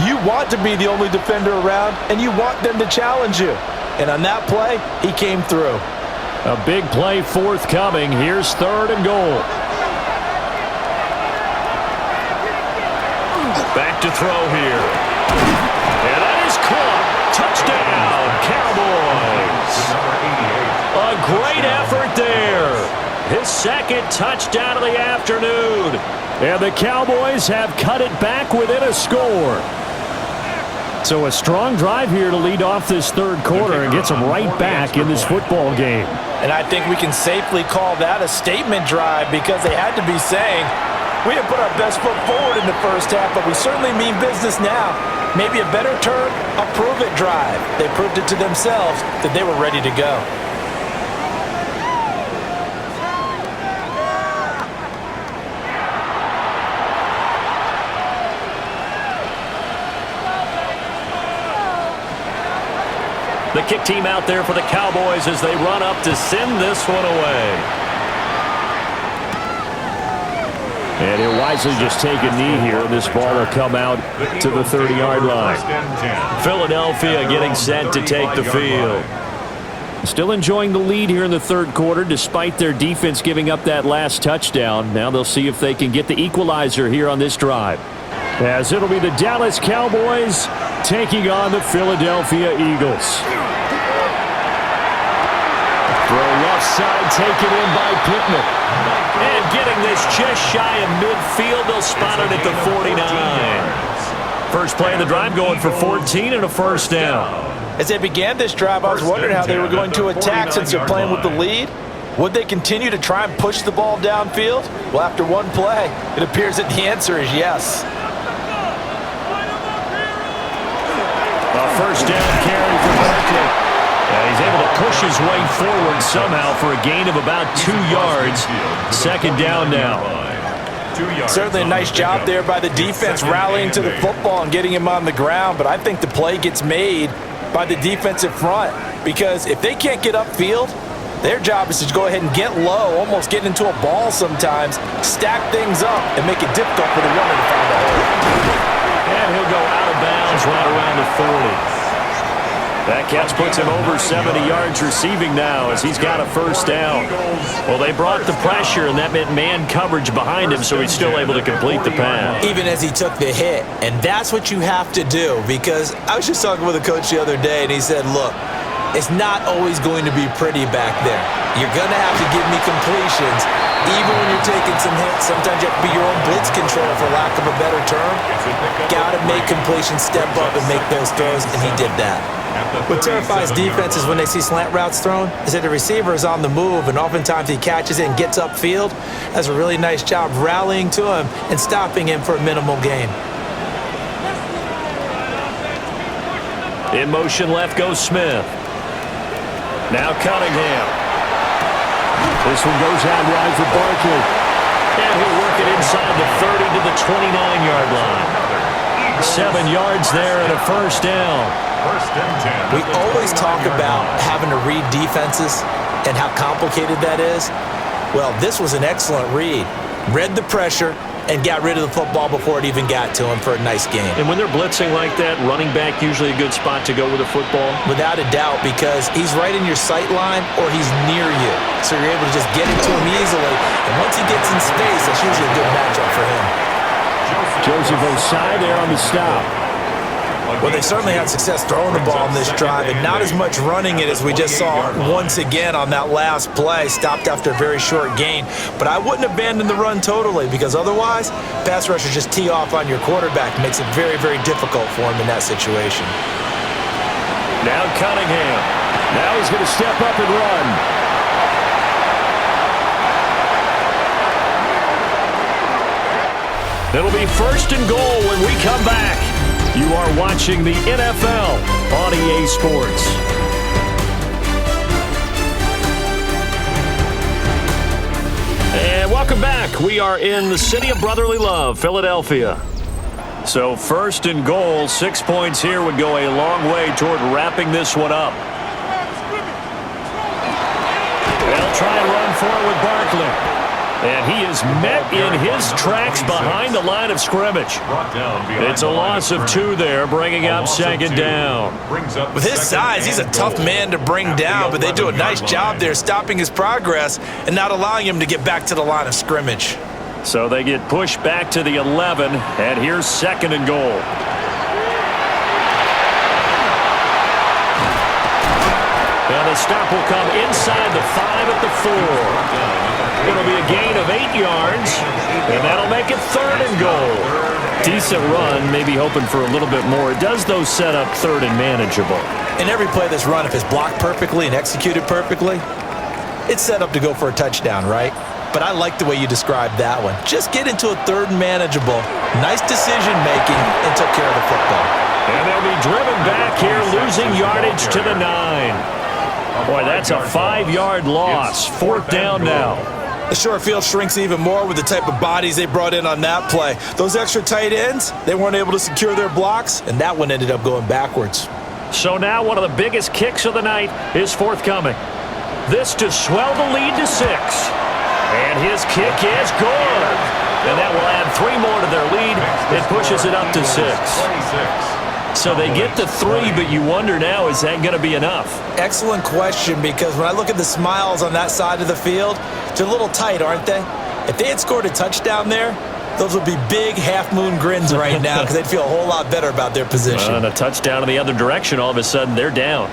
You want to be the only defender around, and you want them to challenge you. And on that play, he came through. A big play forthcoming. Here's 3rd and goal. Back to throw here. And that is caught. Touchdown, Cowboys. A great effort there. His 2nd touchdown of the afternoon. And the Cowboys have cut it back within a score. So a strong drive here to lead off this 3rd quarter and gets them right back in this football game. And I think we can safely call that a statement drive because they had to be saying, We didn't put our best foot forward in the first half, but we certainly mean business now. Maybe a better term, a prove-it drive. They proved it to themselves that they were ready to go. The kick team out there for the Cowboys as they run up to send this one away. And he'll wisely just take a knee here. This ball will come out to the 30-yard line. Philadelphia getting set to take the field. Still enjoying the lead here in the third quarter despite their defense giving up that last touchdown. Now they'll see if they can get the equalizer here on this drive. As it'll be the Dallas Cowboys taking on the Philadelphia Eagles. Throw left side taken in by Pittman. And getting this just shy of midfield. They'll spot it at the 49. First play of the drive going for 14 and a first down. As they began this drive, I was wondering how they were going to attack since they're playing with the lead. Would they continue to try and push the ball downfield? Well, after one play, it appears that the answer is yes. A first down carry for Barkley. He's able to push his way forward somehow for a gain of about 2 yards. Second down now. Certainly a nice job there by the defense rallying to the football and getting him on the ground, but I think the play gets made by the defensive front because if they can't get upfield, their job is to go ahead and get low, almost get into a ball sometimes, stack things up, and make it difficult for the runner to find a hole. And he'll go out of bounds right around the 40. That catch puts him over 70 yards receiving now as he's got a first down. Well, they brought the pressure, and that meant man coverage behind him, so he's still able to complete the pass. Even as he took the hit, and that's what you have to do because I was just talking with a coach the other day, and he said, look, it's not always going to be pretty back there. You're going to have to give me completions. Even when you're taking some hits, sometimes you have to be your own blitz control, for lack of a better term. Got to make completions, step up, and make those throws, and he did that. What terrifies defenses when they see slant routes thrown is that the receiver is on the move, and oftentimes he catches it and gets upfield. Does a really nice job rallying to him and stopping him for a minimal gain. In motion left goes Smith. Now Cunningham. This one goes out wide for Barkley. And he'll work it inside the 30 to the 29-yard line. 7 yards there and a first down. We always talk about having to read defenses and how complicated that is. Well, this was an excellent read. Read the pressure and got rid of the football before it even got to him for a nice game. And when they're blitzing like that, running back usually a good spot to go with the football? Without a doubt, because he's right in your sight line or he's near you. So you're able to just get into him easily. And once he gets in space, that's usually a good matchup for him. Joseph Osai there on the stop. Well, they certainly had success throwing the ball in this drive, and not as much running it as we just saw once again on that last play. Stopped after a very short gain. But I wouldn't abandon the run totally, because otherwise, pass rushers just tee off on your quarterback. Makes it very, very difficult for him in that situation. Now Cunningham. Now he's going to step up and run. It'll be first and goal when we come back. You are watching the NFL on EA Sports. And welcome back. We are in the city of brotherly love, Philadelphia. So first and goal, 6 points here would go a long way toward wrapping this one up. They'll try and run forward with Barkley. And he is met in his tracks behind the line of scrimmage. It's a loss of 2 there, bringing up second down. With his size, he's a tough man to bring down, but they do a nice job there stopping his progress and not allowing him to get back to the line of scrimmage. So they get pushed back to the 11, and here's second and goal. And the stop will come inside the 5 at the 4. It'll be a gain of 8 yards, and that'll make it third and goal. Decent run, maybe hoping for a little bit more. It does, though, set up third and manageable. In every play that's run, if it's blocked perfectly and executed perfectly, it's set up to go for a touchdown, right? but I like the way you described that one. Just get into a third and manageable. Nice decision-making and took care of the football. And they'll be driven back here, losing yardage to the 9. Boy, that's a 5-yard loss. 4th down now. The short field shrinks even more with the type of bodies they brought in on that play. Those extra tight ends, they weren't able to secure their blocks, and that one ended up going backwards. So now one of the biggest kicks of the night is forthcoming. This to swell the lead to 6. And his kick is good. And that will add 3 more to their lead. It pushes it up to 6. So they get the 3, but you wonder now, is that going to be enough? Excellent question, because when I look at the smiles on that side of the field, they're a little tight, aren't they? If they had scored a touchdown there, those would be big half-moon grins right now because they'd feel a whole lot better about their position. And a touchdown in the other direction, all of a sudden, they're down.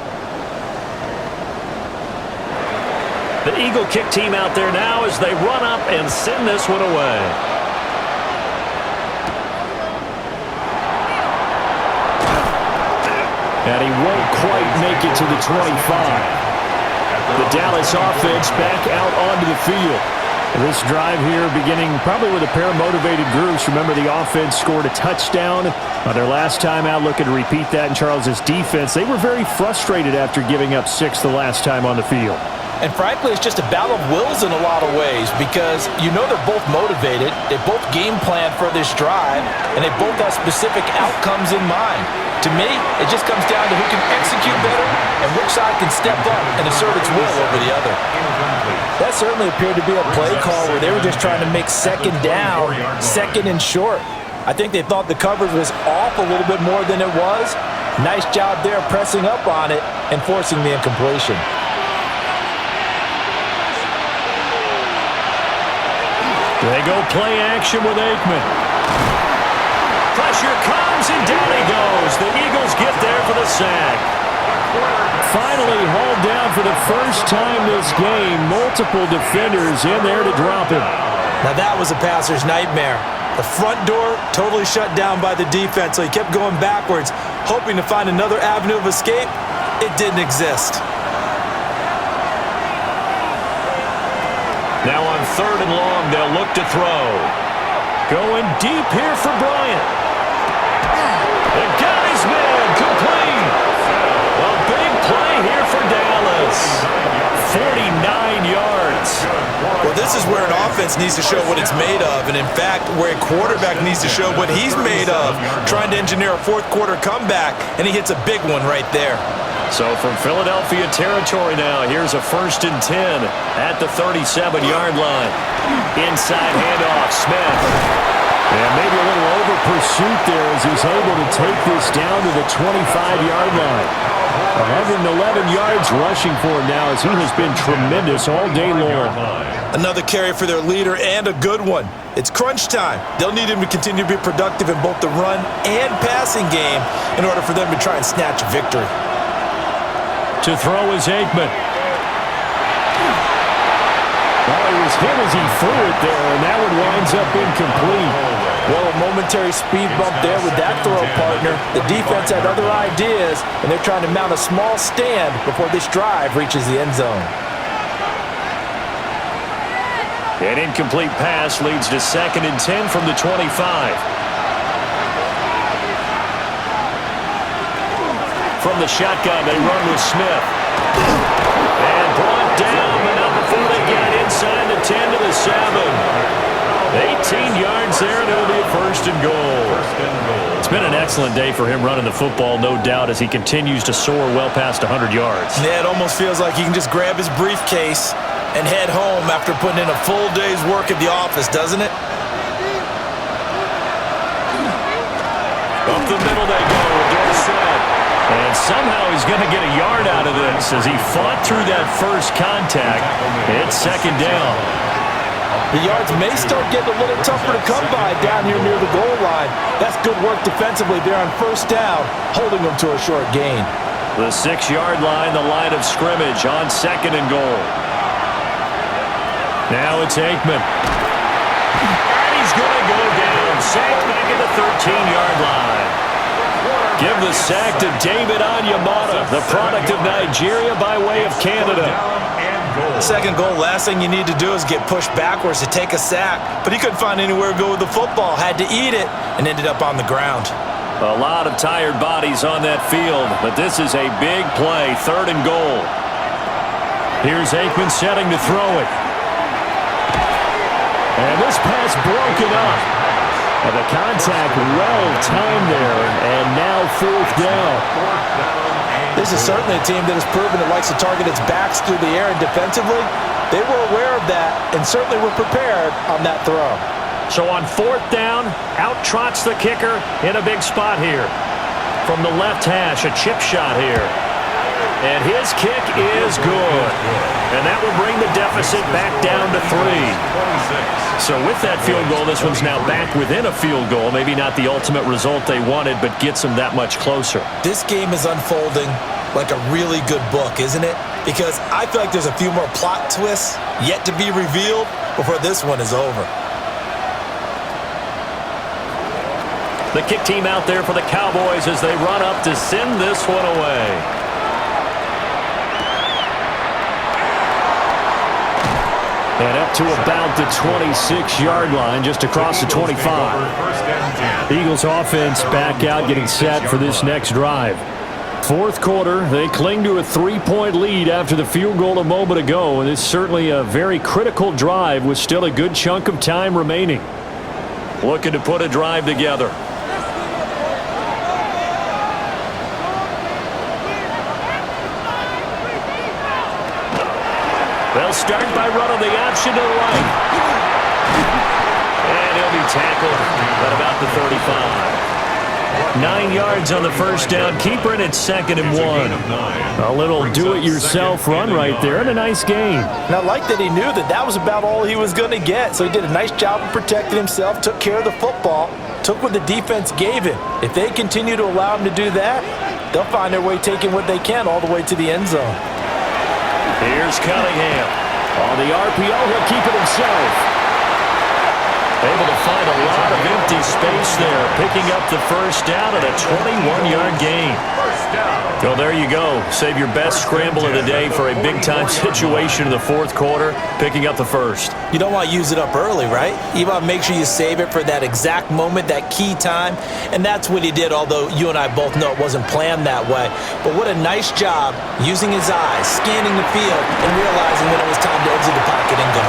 The Eagle kick team out there now as they run up and send this one away. And he won't quite make it to the 25. The Dallas offense back out onto the field. This drive here beginning probably with a pair of motivated groups. Remember, the offense scored a touchdown on their last time out, looking to repeat that in Charles's defense. They were very frustrated after giving up 6 the last time on the field. And frankly, it's just a battle of wills in a lot of ways because you know they're both motivated, they both game plan for this drive, and they both have specific outcomes in mind. To me, it just comes down to who can execute better and which side can step up and assert its will over the other. That certainly appeared to be a play call where they were just trying to make second down, second and short. I think they thought the coverage was off a little bit more than it was. Nice job there pressing up on it and forcing the incompletion. They go play action with Aikman. Pressure comes, and down he goes. The Eagles get there for the sack. Finally hauled down for the first time this game. Multiple defenders in there to drop him. Now that was a passer's nightmare. The front door totally shut down by the defense, so he kept going backwards, hoping to find another avenue of escape. It didn't exist. Now on 3rd and long, they'll look to throw. Going deep here for Bryant. The guy's man, complete. A big play here for Dallas. 49 yards. Well, this is where an offense needs to show what it's made of, and in fact, where a quarterback needs to show what he's made of, trying to engineer a 4th quarter comeback, and he hits a big one right there. So from Philadelphia territory now, here's a 1st and 10 at the 37-yard line. Inside handoff, Smith. And maybe a little over pursuit there as he's able to take this down to the 25-yard line. 111 yards rushing for him now as he has been tremendous all day long. Another carry for their leader and a good one. It's crunch time. They'll need him to continue to be productive in both the run and passing game in order for them to try and snatch a victory. To throw is Aikman. Well, it was him as he threw it there, and that one winds up incomplete. Well, a momentary speed bump there with that throw, partner. The defense had other ideas, and they're trying to mount a small stand before this drive reaches the end zone. An incomplete pass leads to 2nd and 10 from the 25. From the shotgun, they run with Smith. And brought down, but not before they get it inside the 10 to the 7. 18 yards there, and it'll be a 1st and goal. It's been an excellent day for him running the football, no doubt, as he continues to soar well past 100 yards. Yeah, it almost feels like he can just grab his briefcase and head home after putting in a full day's work at the office, doesn't it? Up the middle they go with DeSean. And somehow he's going to get a yard out of this as he fought through that first contact. It's 2nd down. The yards may start getting a little tougher to come by down here near the goal line. That's good work defensively there on 1st down, holding them to a short gain. The 6-yard line, the line of scrimmage on 2nd and goal. Now it's Aikman. And he's going to go down. Sacked back at the 13-yard line. Give the sack to David Onyemata, the product of Nigeria by way of Canada. Second goal, last thing you need to do is get pushed backwards to take a sack. But he couldn't find anywhere to go with the football, had to eat it, and ended up on the ground. A lot of tired bodies on that field, but this is a big play, 3rd and goal. Here's Aikman setting to throw it. And this pass broken up. And the contact well timed there, and now 4th down. This is certainly a team that has proven it likes to target its backs through the air, and defensively, they were aware of that and certainly were prepared on that throw. So on 4th down, out trots the kicker in a big spot here. From the left hash, a chip shot here. And his kick is good. And that will bring the deficit back down to 3. So with that field goal, this one's now back within a field goal. Maybe not the ultimate result they wanted, but gets them that much closer. This game is unfolding like a really good book, isn't it? Because I feel like there's a few more plot twists yet to be revealed before this one is over. The kick team out there for the Cowboys as they run up to send this one away. And up to about the 26-yard line, just across the 25. Eagles offense back out, getting set for this next drive. 4th quarter, they cling to a 3-point lead after the field goal a moment ago, and it's certainly a very critical drive with still a good chunk of time remaining. Looking to put a drive together. They'll start by running the option to the right. And he'll be tackled at about the 35. 9 yards on the first down. Keeper in at 2nd and 1. A little do-it-yourself run right there and a nice gain. And I like that he knew that that was about all he was going to get. So he did a nice job of protecting himself, took care of the football, took what the defense gave him. If they continue to allow him to do that, they'll find their way taking what they can all the way to the end zone. Here's Cunningham. On the RPO, he'll keep it himself. Able to find a lot of empty space there, picking up the first down at a 21-yard gain. Well, there you go. Save your best scramble of the day for a big-time situation in the 4th quarter, picking up the first. You don't want to use it up early, right? You want to make sure you save it for that exact moment, that key time, and that's what he did, although you and I both know it wasn't planned that way. But what a nice job using his eyes, scanning the field, and realizing when it was time to exit the pocket and go.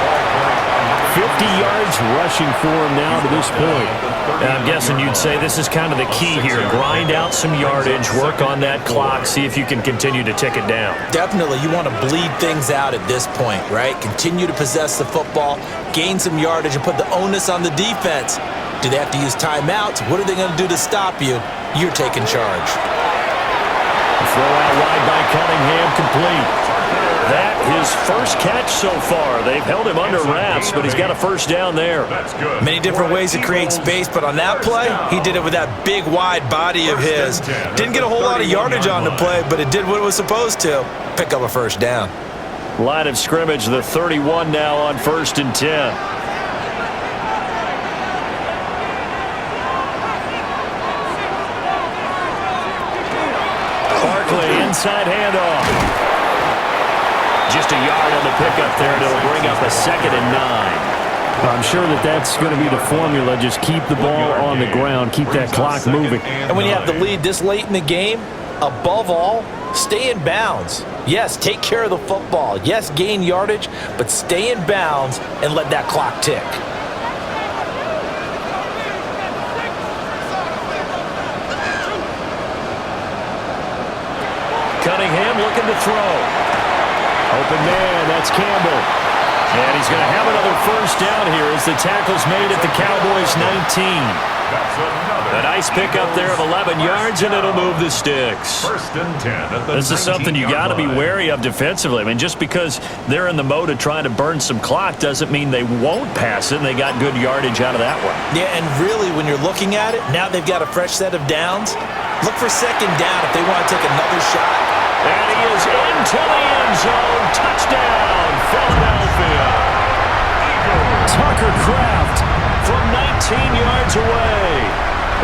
50 yards rushing for him now to this point. And I'm guessing you'd say this is kind of the key here. Grind out some yardage, work on that clock, see if you can continue to tick it down. Definitely. You want to bleed things out at this point, right? Continue to possess the football, gain some yardage, and put the onus on the defense. Do they have to use timeouts? What are they going to do to stop you? You're taking charge. Throw out wide by Cunningham, complete. That his first catch so far. They've held him under wraps, but he's got a first down there. Many different ways to create space, but on that play, he did it with that big, wide body of his. Didn't get a whole lot of yardage on the play, but it did what it was supposed to. Pick up a first down. Line of scrimmage, the 31 now on 1st and 10. Barkley, inside handoff. Just a yard on the pickup there, and it'll bring up a 2nd and 9. I'm sure that's going to be the formula. Just keep the ball on the ground, keep that clock moving. And when you have the lead this late in the game, above all, stay in bounds. Yes, take care of the football. Yes, gain yardage, but stay in bounds and let that clock tick. Cunningham looking to throw. Open man, that's Campbell. And he's going to have another first down here as the tackle's made at the Cowboys' 19. A nice pickup there of 11 yards, and it'll move the sticks. This is something you got to be wary of defensively. I mean, just because they're in the mode of trying to burn some clock doesn't mean they won't pass it, and they got good yardage out of that one. Yeah, and really, when you're looking at it, now they've got a fresh set of downs. Look for 2nd down if they want to take another shot. And he is into the end zone. Touchdown, Philadelphia. Tucker Kraft from 19 yards away.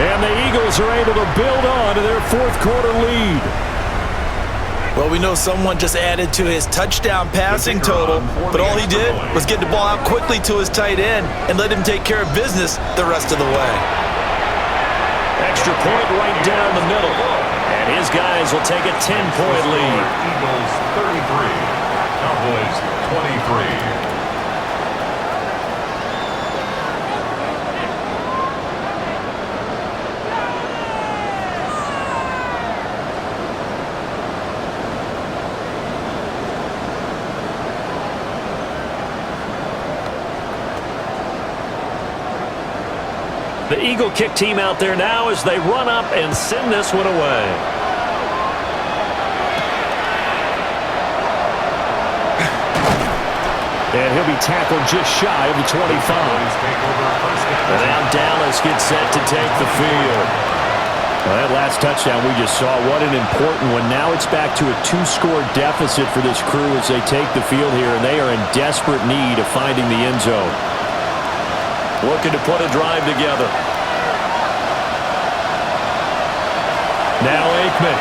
And the Eagles are able to build on to their 4th quarter lead. Well, we know someone just added to his touchdown passing total, but all he did was get the ball out quickly to his tight end and let him take care of business the rest of the way. Extra point right down the middle. And his guys will take a 10-point lead. Eagles 33, Cowboys 23. The Eagle kick team out there now as they run up and send this one away. And he'll be tackled just shy of the 25. And now Dallas gets set to take the field. Well, that last touchdown we just saw, what an important one. Now it's back to a 2-score deficit for this crew as they take the field here, and they are in desperate need of finding the end zone. Looking to put a drive together. Now Aikman.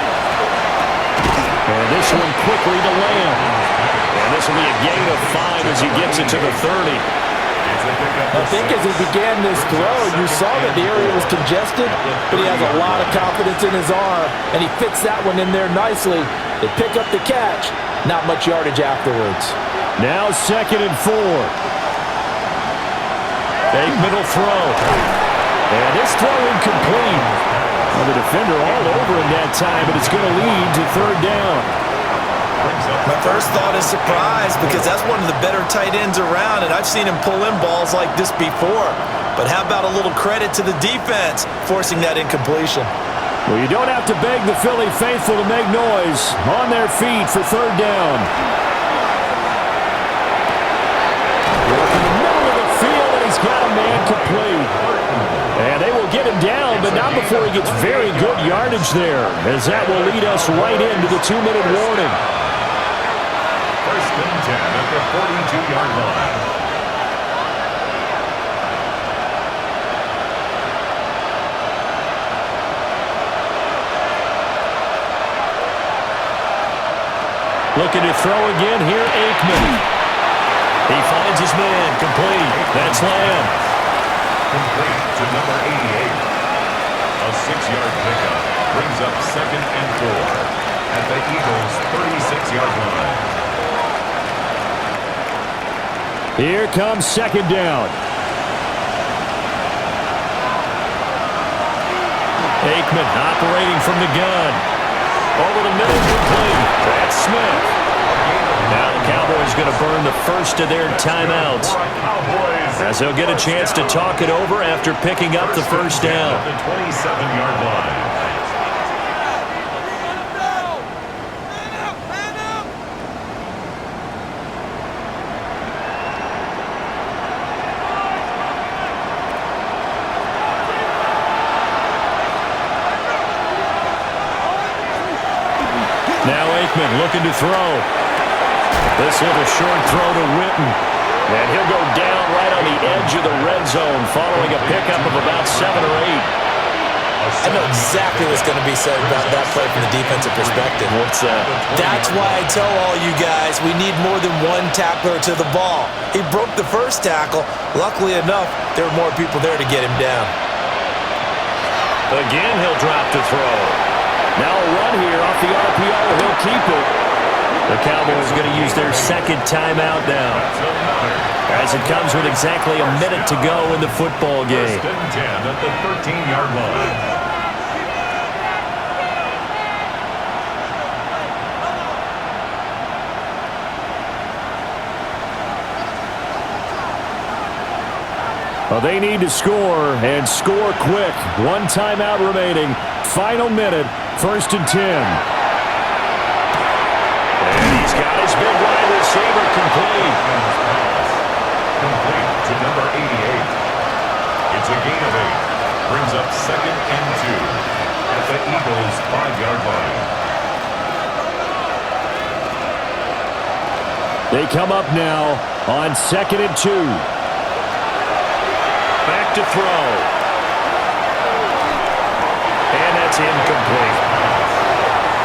And this one quickly to Lamb. And this will be a gain of 5 as he gets it to the 30. I think as he began this throw, you saw that the area was congested, but he has a lot of confidence in his arm, and he fits that one in there nicely. They pick up the catch, not much yardage afterwards. Now 2nd and 4. Aikman will throw. And this throw incomplete. Well, the defender all over him that time, but it's going to lead to 3rd down. My first thought is surprise because that's one of the better tight ends around, and I've seen him pull in balls like this before. But how about a little credit to the defense forcing that incompletion? Well, you don't have to beg the Philly faithful to make noise. On their feet for 3rd down. He's got a man complete. And they will get him down, but not before he gets very good yardage there, as that will lead us right into the 2-minute warning. 1st and 10 at the 42-yard line. Looking to throw again here, Aikman. He finds his man, complete. That's Lamb. Complete to number 88. A 6-yard pickup brings up 2nd and 4 at the Eagles' 36-yard line. Here comes 2nd down. Aikman operating from the gun. Over the middle, complete. That's Smith. Now the Cowboys going to burn the first of their timeouts, as they'll get a chance to talk it over after picking up the 1st down. At the 27-yard line. Now Aikman looking to throw. This little short throw to Witten. And he'll go down right on the edge of the red zone following a pickup of about 7 or 8. I know exactly what's going to be said about that play from the defensive perspective. What's that? That's why I tell all you guys we need more than one tackler to the ball. He broke the first tackle. Luckily enough, there were more people there to get him down. Again, he'll drop to throw. Now a run here off the RPO. He'll keep it. The Cowboys going to use their 2nd timeout now, as it comes with exactly a minute to go in the football game. 1st and 10 at the 13-yard line. Well, they need to score, and score quick. 1 timeout remaining. Final minute, 1st and 10. And he's got his big wide receiver complete. Complete to number 88. It's a gain of 8. Brings up 2nd and 2 at the Eagles' 5-yard line. They come up now on 2nd and 2. Back to throw. And that's incomplete.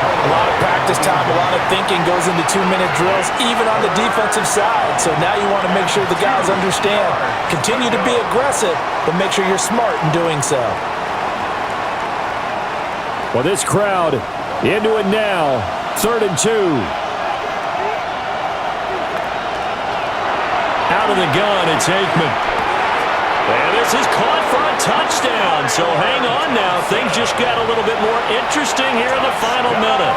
A lot of practice time, a lot of thinking goes into 2-minute drills, even on the defensive side. So now you want to make sure the guys understand. Continue to be aggressive, but make sure you're smart in doing so. Well, this crowd into it now. 3rd and 2. Out of the gun, it's Aikman. And this is caught for a touchdown. So hang on now. Things just got a little bit more interesting here in the final minute.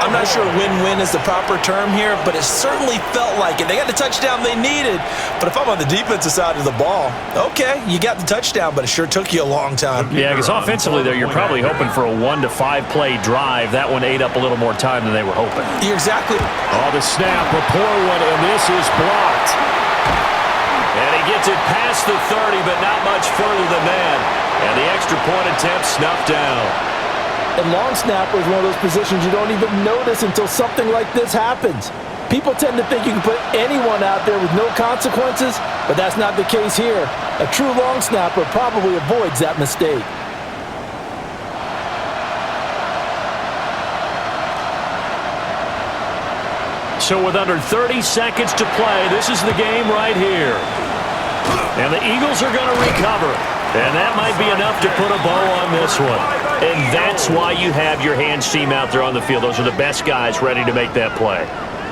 I'm not sure win-win is the proper term here, but it certainly felt like it. They got the touchdown they needed, but if I'm on the defensive side of the ball, okay, you got the touchdown, but it sure took you a long time. Yeah, because offensively there, you're probably hoping for a 1 to 5 play drive. That one ate up a little more time than they were hoping. You're exactly. Oh, the snap, a poor one, and this is blocked. And he gets it past the 30, but not much further than that. And the extra point attempt snuffed down. And long snapper is one of those positions you don't even notice until something like this happens. People tend to think you can put anyone out there with no consequences, but that's not the case here. A true long snapper probably avoids that mistake. So with under 30 seconds to play, this is the game right here. And the Eagles are going to recover. And that might be enough to put a bow on this one. And that's why you have your hands team out there on the field. Those are the best guys ready to make that play.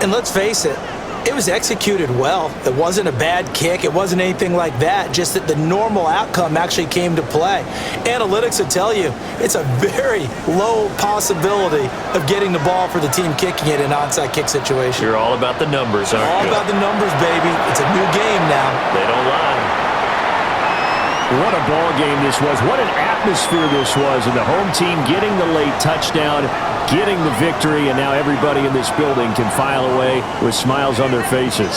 And let's face it, it was executed well. It wasn't a bad kick. It wasn't anything like that. Just that the normal outcome actually came to play. Analytics will tell you it's a very low possibility of getting the ball for the team kicking it in an onside kick situation. You're all about the numbers, aren't you? All about the numbers, baby. It's a new game now. They don't lie. What a ball game this was. What an atmosphere this was. And the home team getting the late touchdown, getting the victory, and now everybody in this building can file away with smiles on their faces.